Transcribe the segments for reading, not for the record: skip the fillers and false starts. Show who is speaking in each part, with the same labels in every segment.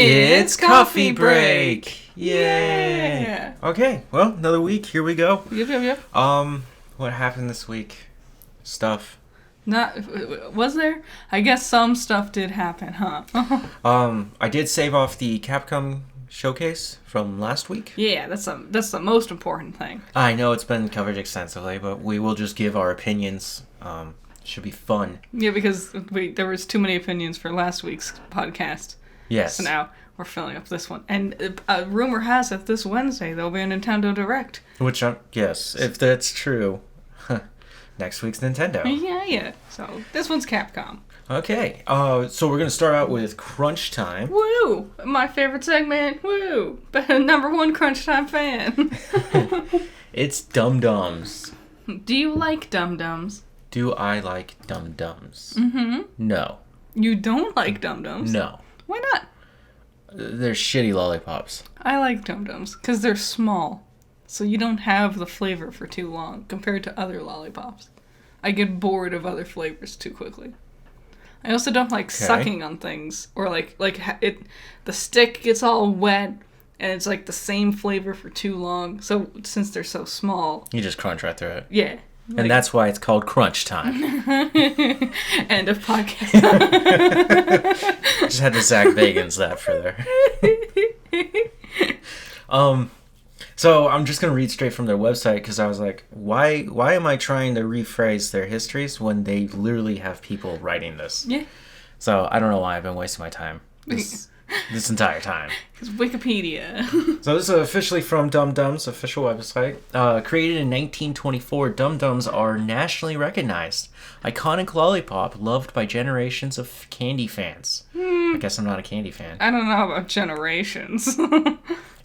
Speaker 1: It's coffee break! Yay!
Speaker 2: Yeah.
Speaker 1: Okay, well, another week. Here we go.
Speaker 2: Yep.
Speaker 1: What happened this week? Stuff.
Speaker 2: Was there? I guess some stuff did happen, huh?
Speaker 1: I did save off the Capcom showcase from last week.
Speaker 2: Yeah, that's the most important thing.
Speaker 1: I know it's been covered extensively, but we will just give our opinions. Should be fun.
Speaker 2: Yeah, because there was too many opinions for last week's podcast.
Speaker 1: Yes.
Speaker 2: So now we're filling up this one. And rumor has it this Wednesday there'll be a Nintendo Direct.
Speaker 1: Which, yes, if that's true, next week's Nintendo.
Speaker 2: Yeah. So this one's Capcom.
Speaker 1: Okay, so we're going to start out with Crunch Time.
Speaker 2: Woo! My favorite segment. Woo! Number one Crunch Time fan.
Speaker 1: It's Dum Dums.
Speaker 2: Do you like Dum Dums?
Speaker 1: Do I like Dum Dums?
Speaker 2: Mm-hmm.
Speaker 1: No.
Speaker 2: You don't like Dum Dums?
Speaker 1: No.
Speaker 2: Why not?
Speaker 1: They're shitty lollipops.
Speaker 2: I like Dum Dums because they're small, so you don't have the flavor for too long compared to other lollipops. I get bored of other flavors too quickly. I also don't like sucking on things, or the stick gets all wet and it's like the same flavor for too long. So since they're so small,
Speaker 1: You just crunch right through it.
Speaker 2: yeah.
Speaker 1: And that's why it's called Crunch Time.
Speaker 2: End of podcast.
Speaker 1: Just had to Zach Bagans that for there. So I'm just going to read straight from their website because I was like, why am I trying to rephrase their histories when they literally have people writing this?
Speaker 2: Yeah.
Speaker 1: So I don't know why I've been wasting my time this entire time.
Speaker 2: It's Wikipedia.
Speaker 1: So this is officially from Dum Dum's official website. Created in 1924, Dum Dums are nationally recognized. Iconic lollipop loved by generations of candy fans. I guess I'm not a candy fan.
Speaker 2: I don't know about generations.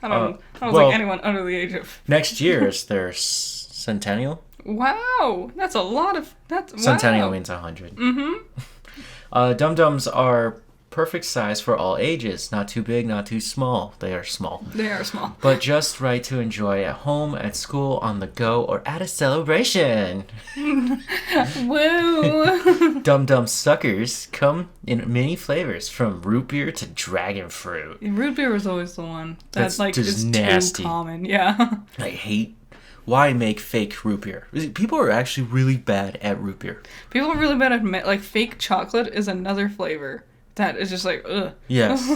Speaker 2: I don't
Speaker 1: well,
Speaker 2: think anyone under the age of...
Speaker 1: Next year is their centennial.
Speaker 2: Wow, that's a lot of...
Speaker 1: Centennial means 100.
Speaker 2: Mm-hmm.
Speaker 1: Dum Dums are perfect size for all ages. Not too big, not too small. They are small.
Speaker 2: They are small.
Speaker 1: But just right to enjoy at home, at school, on the go, or at a celebration.
Speaker 2: Woo!
Speaker 1: Dum Dum suckers come in many flavors, from root beer to dragon fruit.
Speaker 2: Root beer was always the one.
Speaker 1: That's
Speaker 2: Like,
Speaker 1: just
Speaker 2: it's
Speaker 1: nasty.
Speaker 2: too common. Yeah.
Speaker 1: I hate... Why make fake root beer? People are actually really bad at root beer.
Speaker 2: People are really bad at... Like, fake chocolate is another flavor that is just like, ugh.
Speaker 1: Yes.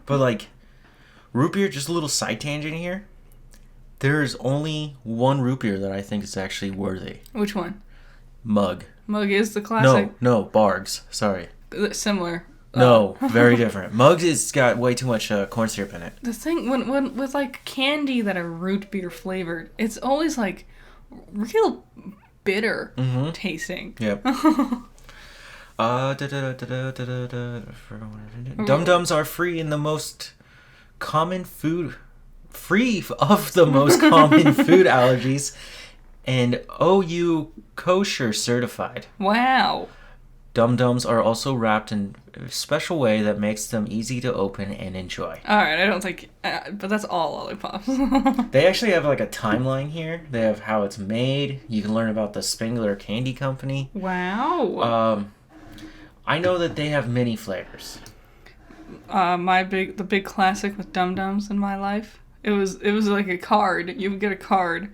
Speaker 1: But, like, root beer, just a little side tangent here. There's only one root beer that I think is actually worthy.
Speaker 2: Which one?
Speaker 1: Mug.
Speaker 2: Mug is the classic.
Speaker 1: No, Bargs. Sorry.
Speaker 2: Similar.
Speaker 1: No, very different. Mug's has got way too much corn syrup in it.
Speaker 2: The thing, when with, like, candy that are root beer flavored, it's always, like, real bitter tasting.
Speaker 1: Yep. Dum Dums are free of the most common food allergies, and OU kosher certified.
Speaker 2: Wow.
Speaker 1: Dum Dums are also wrapped in a special way that makes them easy to open and enjoy.
Speaker 2: Alright, I don't think... but that's all lollipops.
Speaker 1: They actually have like a timeline here. They have how it's made. You can learn about the Spengler Candy Company.
Speaker 2: Wow.
Speaker 1: I know that they have many flavors.
Speaker 2: The big classic with Dum Dums in my life, it was like a card. You would get a card,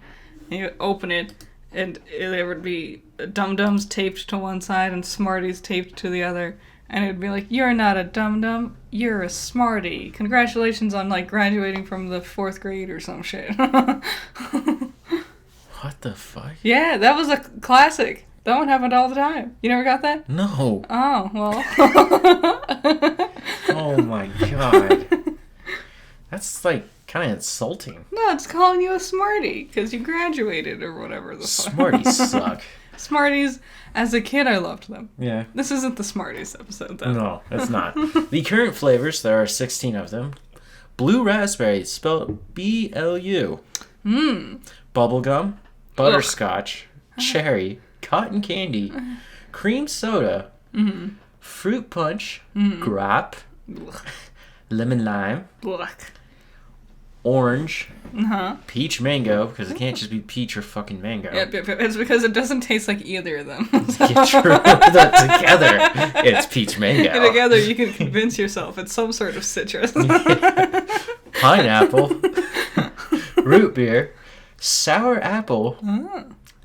Speaker 2: and you would open it, and there would be Dum Dums taped to one side and Smarties taped to the other, and it would be like, "You're not a Dum Dum, you're a Smartie. Congratulations on, like, graduating from the 4th grade or some shit."
Speaker 1: What the fuck?
Speaker 2: Yeah, that was a classic. That one happened all the time. You never got that?
Speaker 1: No.
Speaker 2: Oh, well.
Speaker 1: Oh my god. That's like kind of insulting.
Speaker 2: No, it's calling you a Smartie because you graduated or whatever the fuck.
Speaker 1: Smarties suck.
Speaker 2: Smarties, as a kid, I loved them.
Speaker 1: Yeah.
Speaker 2: This isn't the Smarties episode, though.
Speaker 1: No, it's not. The current flavors, there are 16 of them. Blue raspberry, spelled B-L-U. Bubblegum, butterscotch, cherry, cotton candy, cream soda, fruit punch, grap, lemon lime,
Speaker 2: Look.
Speaker 1: orange,
Speaker 2: Uh-huh.
Speaker 1: peach mango, because it can't just be peach or fucking mango.
Speaker 2: Yeah, it's because it doesn't taste like either of them.
Speaker 1: Yeah, true. Together, it's peach mango.
Speaker 2: And together, you can convince yourself it's some sort of citrus.
Speaker 1: Pineapple, root beer, sour apple,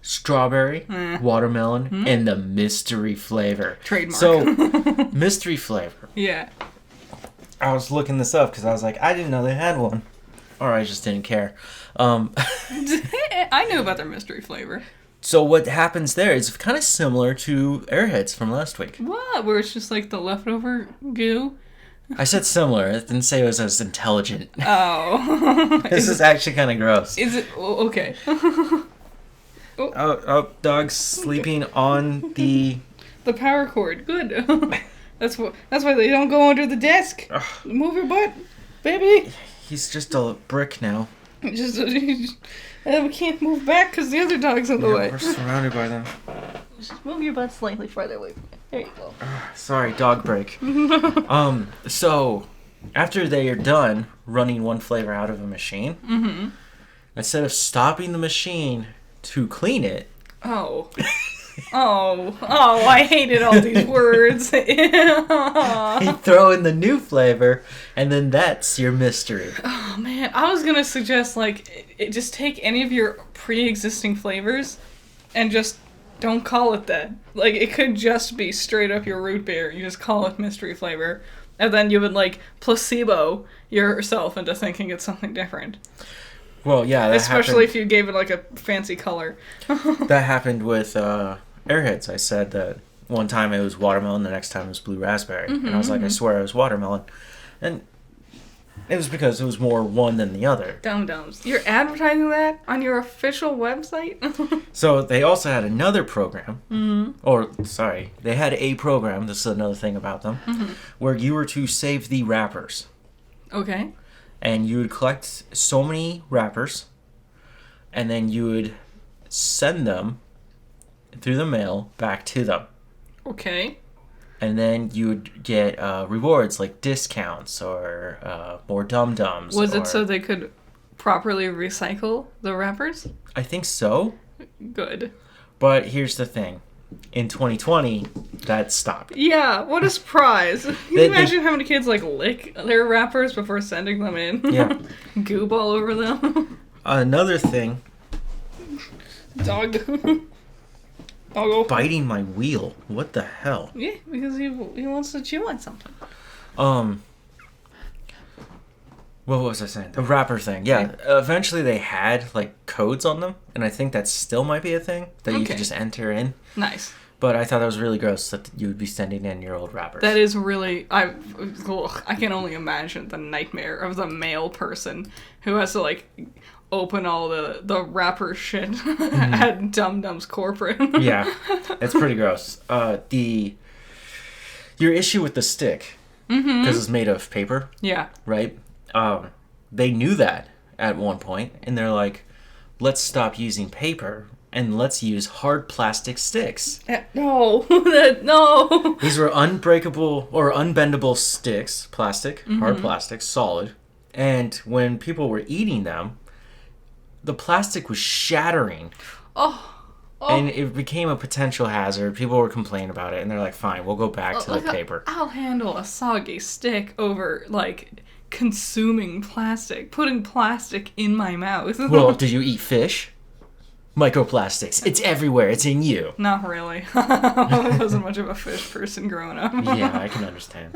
Speaker 1: strawberry, watermelon, and the mystery flavor.
Speaker 2: Trademark.
Speaker 1: So, mystery flavor.
Speaker 2: Yeah.
Speaker 1: I was looking this up because I was like, I didn't know they had one. Or I just didn't care.
Speaker 2: I knew about their mystery flavor.
Speaker 1: So what happens there is kind of similar to Airheads from last week.
Speaker 2: What? Where it's just like the leftover goo?
Speaker 1: I said similar. I didn't say it was as intelligent.
Speaker 2: Oh.
Speaker 1: This is actually kind of gross.
Speaker 2: Is it? Oh, okay.
Speaker 1: Oh, dog's sleeping on the...
Speaker 2: The power cord. Good. That's why they don't go under the desk.
Speaker 1: Ugh.
Speaker 2: Move your butt, baby.
Speaker 1: He's just a brick now.
Speaker 2: We can't move back because the other dog's in the way.
Speaker 1: We're surrounded by them.
Speaker 2: Just move your butt slightly farther away from me. There you go.
Speaker 1: Sorry, dog break. So after they are done running one flavor out of a machine, instead of stopping the machine to clean it,
Speaker 2: Oh, I hated all these words.
Speaker 1: you throw in the new flavor, and then that's your mystery.
Speaker 2: Oh, man. I was going to suggest, just take any of your pre-existing flavors and just don't call it that. Like, it could just be straight up your root beer. You just call it mystery flavor. And then you would, placebo yourself into thinking it's something different.
Speaker 1: Well, yeah, that
Speaker 2: Especially
Speaker 1: happened.
Speaker 2: if you gave it, a fancy color.
Speaker 1: That happened with Airheads. I said that one time it was watermelon, the next time it was blue raspberry. And I was like, I swear it was watermelon. And it was because it was more one than the other.
Speaker 2: Dum-dums. You're advertising that on your official website?
Speaker 1: So they also had another program. They had a program, this is another thing about them, where you were to save the wrappers.
Speaker 2: Okay.
Speaker 1: And you would collect so many wrappers, and then you would send them through the mail back to them.
Speaker 2: Okay.
Speaker 1: And then you would get rewards like discounts or more dum-dums.
Speaker 2: Was it so they could properly recycle the wrappers?
Speaker 1: I think so.
Speaker 2: Good.
Speaker 1: But here's the thing. In 2020, that stopped.
Speaker 2: Yeah, what a surprise. Can you imagine how many kids, lick their wrappers before sending them in?
Speaker 1: Yeah.
Speaker 2: Goob all over them.
Speaker 1: Another thing.
Speaker 2: Dog. Doggo.
Speaker 1: Biting my wheel. What the hell?
Speaker 2: Yeah, because he wants to chew on something.
Speaker 1: What was I saying? The wrapper thing. Yeah. Eventually they had codes on them, and I think that still might be a thing that you could just enter in.
Speaker 2: Nice.
Speaker 1: But I thought that was really gross that you would be sending in your old wrappers.
Speaker 2: That is really... I can only imagine the nightmare of the male person who has to, open all the wrapper shit at Dum Dum's corporate.
Speaker 1: Yeah. It's pretty gross. Your issue with the stick, because it's made of paper,
Speaker 2: Yeah.
Speaker 1: right? They knew that at one point, and they're like, let's stop using paper and let's use hard plastic sticks.
Speaker 2: No. No.
Speaker 1: These were unbreakable or unbendable sticks, plastic, hard plastic, solid. And when people were eating them, the plastic was shattering.
Speaker 2: Oh.
Speaker 1: And it became a potential hazard. People were complaining about it, and they're like, fine, we'll go back to the paper.
Speaker 2: I'll handle a soggy stick over, consuming plastic, putting plastic in my mouth.
Speaker 1: Well, did you eat fish? Microplastics. It's everywhere. It's in you.
Speaker 2: Not really. I wasn't much of a fish person growing up.
Speaker 1: Yeah, I can understand.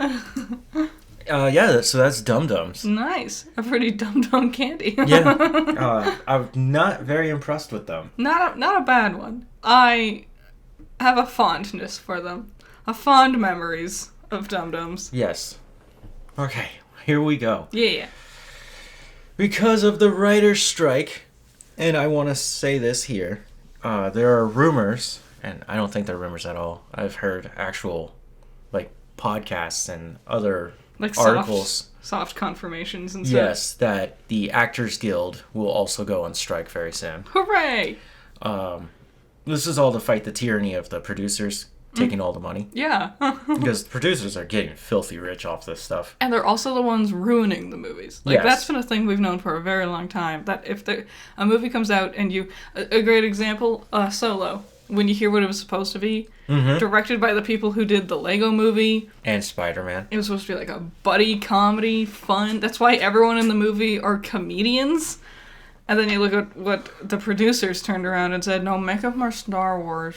Speaker 1: So that's Dum Dums.
Speaker 2: Nice. A pretty Dum candy.
Speaker 1: Yeah. I'm not very impressed with them.
Speaker 2: Not a bad one. I have a fondness for them. A fond memories of Dum Dums.
Speaker 1: Yes. Okay, here we go.
Speaker 2: Yeah.
Speaker 1: Because of the writer's strike, and I want to say this here, there are rumors, and I don't think they're rumors at all. I've heard actual, podcasts and other articles.
Speaker 2: Soft confirmations and stuff.
Speaker 1: Yes, that the Actors Guild will also go on strike very soon.
Speaker 2: Hooray!
Speaker 1: This is all to fight the tyranny of the producers, taking all the money.
Speaker 2: Yeah.
Speaker 1: Because the producers are getting filthy rich off this stuff.
Speaker 2: And they're also the ones ruining the movies. Like,
Speaker 1: Yes.
Speaker 2: that's been a thing we've known for a very long time. That if a movie comes out and a great example, Solo, when you hear what it was supposed to be, directed by the people who did the Lego movie.
Speaker 1: And Spider-Man.
Speaker 2: It was supposed to be like a buddy comedy, fun. That's why everyone in the movie are comedians. And then you look at what the producers turned around and said, no, make up more Star Wars.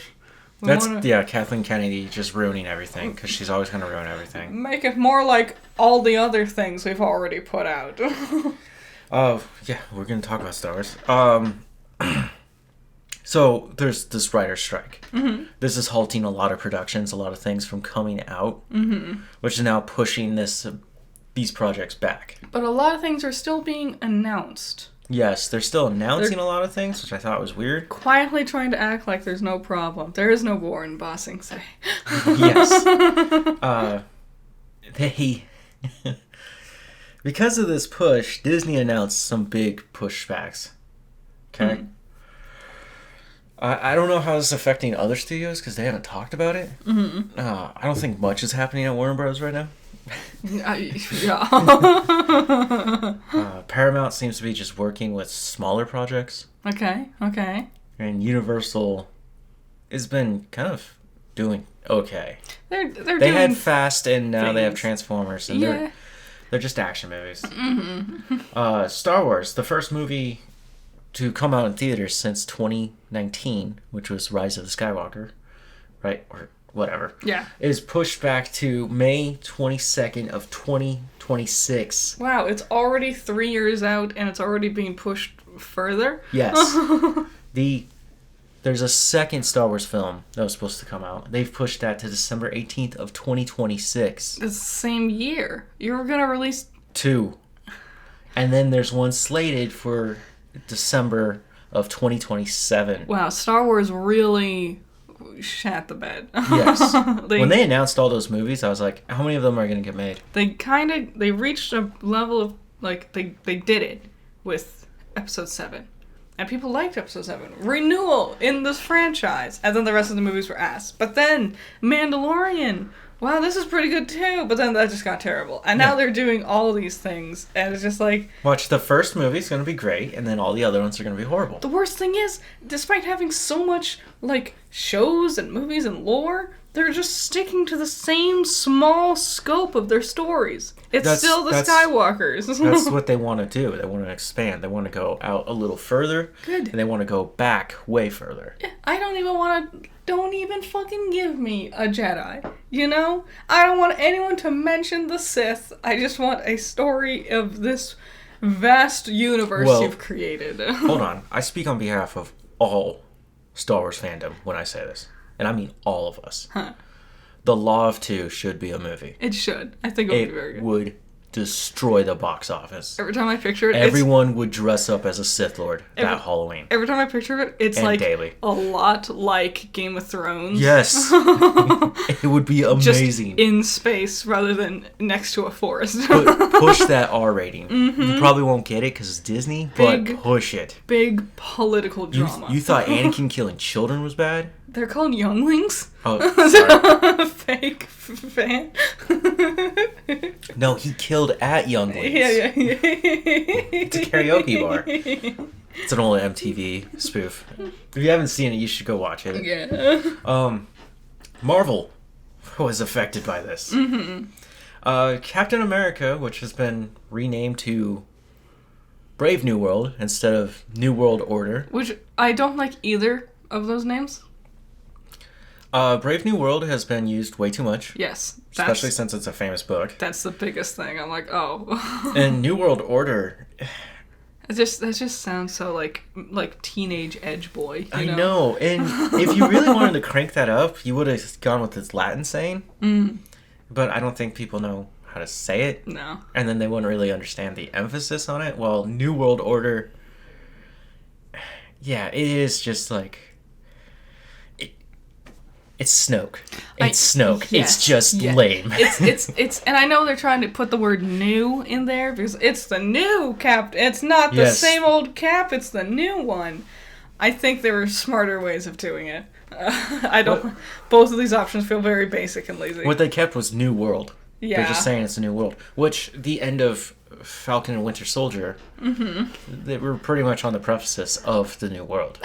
Speaker 1: Kathleen Kennedy just ruining everything, because she's always going to ruin everything.
Speaker 2: Make it more like all the other things we've already put out.
Speaker 1: Yeah, we're going to talk about Star Wars. So, there's this writer's strike. This is halting a lot of productions, a lot of things from coming out, which is now pushing these projects back.
Speaker 2: But a lot of things are still being announced.
Speaker 1: Yes, they're still announcing a lot of things, which I thought was weird.
Speaker 2: Quietly trying to act like there's no problem. There is no war in Ba Sing Se.
Speaker 1: Yes. Because of this push, Disney announced some big pushbacks. Okay? I don't know how this is affecting other studios, because they haven't talked about it. I don't think much is happening at Warner Bros. Right now.
Speaker 2: Yeah.
Speaker 1: Paramount seems to be just working with smaller projects.
Speaker 2: Okay.
Speaker 1: And Universal has been kind of doing okay.
Speaker 2: They're
Speaker 1: They
Speaker 2: doing
Speaker 1: had Fast, and now they have
Speaker 2: things.
Speaker 1: Transformers, and
Speaker 2: Yeah.
Speaker 1: they're just action movies. Star Wars, the first movie to come out in theaters since 2019, which was Rise of the Skywalker, right? Or whatever.
Speaker 2: Yeah.
Speaker 1: Is pushed back to May 22nd of 2026.
Speaker 2: Wow, it's already 3 years out and it's already being pushed further?
Speaker 1: Yes. There's a second Star Wars film that was supposed to come out. They've pushed that to December 18th of 2026.
Speaker 2: It's the same year. You were going to release...
Speaker 1: 2. And then there's one slated for December of 2027.
Speaker 2: Wow, Star Wars really shat the bed.
Speaker 1: Yes. When they announced all those movies, I was like, how many of them are going to get made?
Speaker 2: They reached a level of, like, they did it with Episode 7. And people liked Episode 7. Renewal in this franchise. And then the rest of the movies were ass. But then, Mandalorian. Wow, this is pretty good too. But then that just got terrible. And now they're doing all these things. And it's just like...
Speaker 1: Watch, the first movie's going to be great, and then all the other ones are going to be horrible.
Speaker 2: The worst thing is, despite having so much, like, shows and movies and lore, they're just sticking to the same small scope of their stories. It's still the Skywalkers.
Speaker 1: That's what they want to do. They want to expand. They want to go out a little further.
Speaker 2: Good.
Speaker 1: And they want to go back way further.
Speaker 2: I don't even want to... Don't even fucking give me a Jedi. You know? I don't want anyone to mention the Sith. I just want a story of this vast universe you've created.
Speaker 1: Hold on. I speak on behalf of all Star Wars fandom when I say this. And I mean all of us. The Law of Two should be a movie.
Speaker 2: It should. I think it would be very good.
Speaker 1: It would destroy the box office.
Speaker 2: Every time I picture it,
Speaker 1: everyone would dress up as a Sith Lord that Halloween.
Speaker 2: Every time I picture it, it's
Speaker 1: and
Speaker 2: like
Speaker 1: daily.
Speaker 2: A lot like Game of Thrones.
Speaker 1: Yes. It would be amazing.
Speaker 2: Just in space rather than next to a forest.
Speaker 1: Push that R rating. You probably won't get it because it's Disney, but push it.
Speaker 2: Big political drama.
Speaker 1: You thought Anakin killing children was bad?
Speaker 2: They're called younglings?
Speaker 1: Oh, sorry.
Speaker 2: Fake fan?
Speaker 1: No, he killed at Younglings.
Speaker 2: Yeah.
Speaker 1: It's a karaoke bar. It's an old MTV spoof. If you haven't seen it, you should go watch it.
Speaker 2: Yeah.
Speaker 1: Marvel was affected by this. Captain America, which has been renamed to Brave New World instead of New World Order.
Speaker 2: Which I don't like either of those names.
Speaker 1: Brave New World has been used way too much.
Speaker 2: Yes.
Speaker 1: Especially since it's a famous book.
Speaker 2: That's the biggest thing. I'm like, oh.
Speaker 1: And New World Order...
Speaker 2: That just sounds so like teenage edge boy.
Speaker 1: I know. And if you really wanted to crank that up, you would have gone with its Latin saying. But I don't think people know how to say it.
Speaker 2: No.
Speaker 1: And then they wouldn't really understand the emphasis on it. Well, New World Order... Yeah, it is just like... It's Snoke. It's Snoke.
Speaker 2: Yes,
Speaker 1: it's just lame.
Speaker 2: It's and I know they're trying to put the word new in there because it's the new Cap. It's not the same old Cap, it's the new one. I think there are smarter ways of doing it. I don't. Both of these options feel very basic and lazy.
Speaker 1: What they kept was New World.
Speaker 2: Yeah.
Speaker 1: They're just saying it's a new world. Which, the end of Falcon and Winter Soldier, they were pretty much on the precipice of the new world.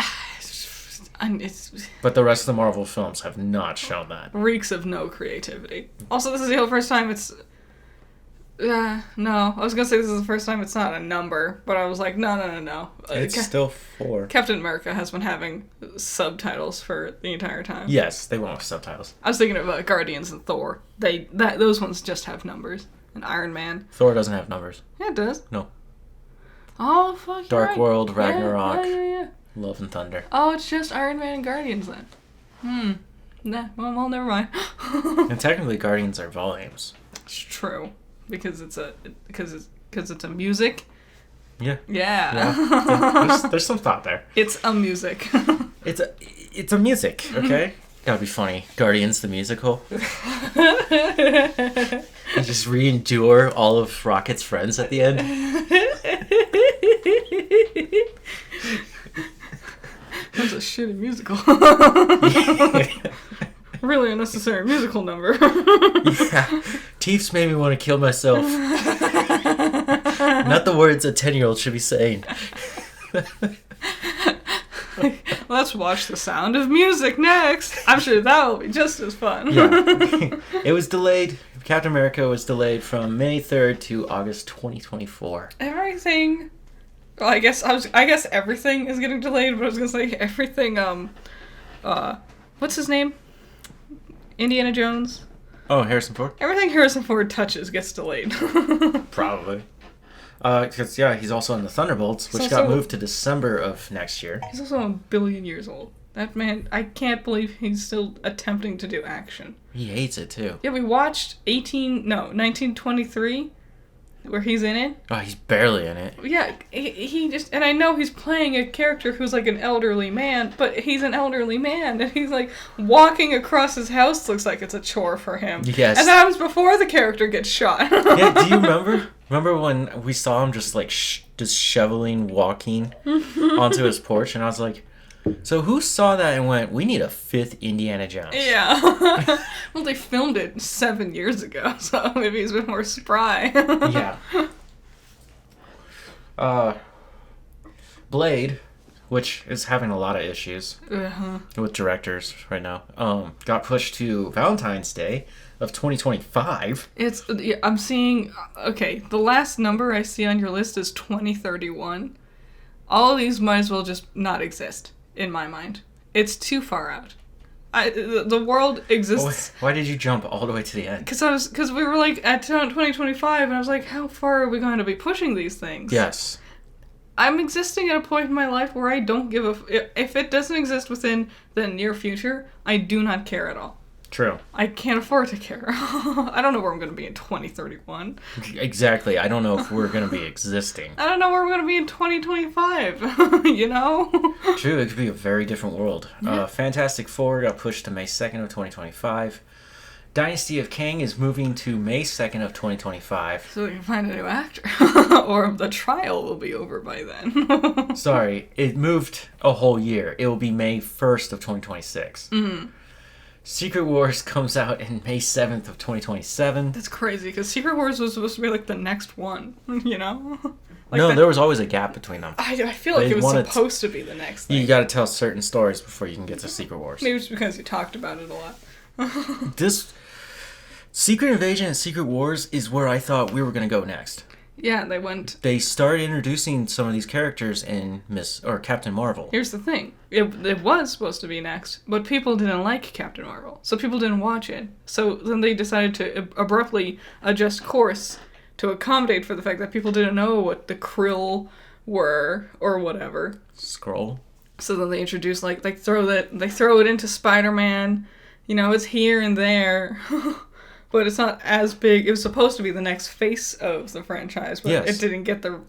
Speaker 1: But the rest of the Marvel films have not shown that.
Speaker 2: Reeks of no creativity. Also, this is the whole first time it's... no. I was going to say this is the first time it's not a number, but I was like, no.
Speaker 1: It's still 4.
Speaker 2: Captain America has been having subtitles for the entire time.
Speaker 1: Yes, they went with subtitles.
Speaker 2: I was thinking of Guardians and Thor. Those ones just have numbers. And Iron Man.
Speaker 1: Thor doesn't have numbers.
Speaker 2: Yeah, it does.
Speaker 1: No.
Speaker 2: Oh, fuck,
Speaker 1: Dark
Speaker 2: right.
Speaker 1: World, Ragnarok,
Speaker 2: Yeah.
Speaker 1: Love and Thunder.
Speaker 2: Oh, it's just Iron Man and Guardians then. Nah, well, never mind.
Speaker 1: And technically, Guardians are volumes.
Speaker 2: It's true. Because it's a music.
Speaker 1: Yeah.
Speaker 2: Yeah.
Speaker 1: There's some thought there.
Speaker 2: It's a music.
Speaker 1: It's a music, okay? Gotta be funny. Guardians the musical. And just re-endure all of Rocket's friends at the end.
Speaker 2: That's a shitty musical. Really unnecessary musical number.
Speaker 1: Yeah. Teefs made me want to kill myself. Not the words a 10-year-old should be saying.
Speaker 2: Let's watch The Sound of Music next. I'm sure that will be just as fun.
Speaker 1: Yeah. It was delayed. Captain America was delayed from May 3rd to August 2024.
Speaker 2: Everything. Well, I guess everything is getting delayed, but I was gonna say everything. What's his name? Indiana Jones.
Speaker 1: Oh, Harrison Ford?
Speaker 2: Everything Harrison Ford touches gets delayed.
Speaker 1: Probably. Because, he's also in the Thunderbolts, which got moved to December of next year.
Speaker 2: He's also a billion years old. That man, I can't believe he's still attempting to do action.
Speaker 1: He hates it, too.
Speaker 2: Yeah, we watched 1923, where he's in it.
Speaker 1: Oh, he's barely in it.
Speaker 2: Yeah, he just, and I know he's playing a character who's like an elderly man, but he's an elderly man, and he's like, walking across his house looks like it's a chore for him.
Speaker 1: Yes.
Speaker 2: And that happens before the character gets shot.
Speaker 1: Yeah, do you remember? Remember when we saw him just like disheveling, walking onto his porch, and I was like, so who saw that and went, we need a 5th Indiana Jones?
Speaker 2: Yeah. Well, they filmed it 7 years ago, so maybe he's been more spry.
Speaker 1: Yeah. Blade, which is having a lot of issues with directors right now, got pushed to Valentine's Day of 2025.
Speaker 2: I'm seeing, okay, the last number I see on your list is 2031. All of these might as well just not exist, in my mind. It's too far out. The world exists.
Speaker 1: Why did you jump all the way to the end?
Speaker 2: Because we were like at 2025, and I was like, how far are we going to be pushing these things?
Speaker 1: Yes.
Speaker 2: I'm existing at a point in my life where I don't give if it doesn't exist within the near future, I do not care at all.
Speaker 1: True.
Speaker 2: I can't afford to care. I don't know where I'm going to be in 2031.
Speaker 1: Exactly. I don't know if we're going to be existing.
Speaker 2: I don't know where we're going to be in 2025. You know?
Speaker 1: True. It could be a very different world. Yeah. Fantastic Four got pushed to May 2nd of 2025. Dynasty of Kang is moving to May 2nd of 2025.
Speaker 2: So we can find a new actor. Or the trial will be over by then.
Speaker 1: Sorry. It moved a whole year. It will be May 1st of 2026.
Speaker 2: Mm.
Speaker 1: Secret Wars comes out in May 7th of 2027.
Speaker 2: That's crazy, because Secret Wars was supposed to be like the next one, you know? Like
Speaker 1: no, there was always a gap between them.
Speaker 2: I feel like it was supposed to be the next thing.
Speaker 1: You gotta tell certain stories before you can get to Secret Wars.
Speaker 2: Maybe it's because you talked about it a lot.
Speaker 1: This Secret Invasion and Secret Wars is where I thought we were gonna go next.
Speaker 2: Yeah, they went...
Speaker 1: They started introducing some of these characters in Captain Marvel.
Speaker 2: Here's the thing. It was supposed to be next, but people didn't like Captain Marvel, so people didn't watch it. So then they decided to abruptly adjust course to accommodate for the fact that people didn't know what the Krill were, or whatever.
Speaker 1: Skrull.
Speaker 2: So then they introduced, they throw it into Spider-Man. You know, it's here and there. But it's not as big. It was supposed to be the next face of the franchise, but It didn't get the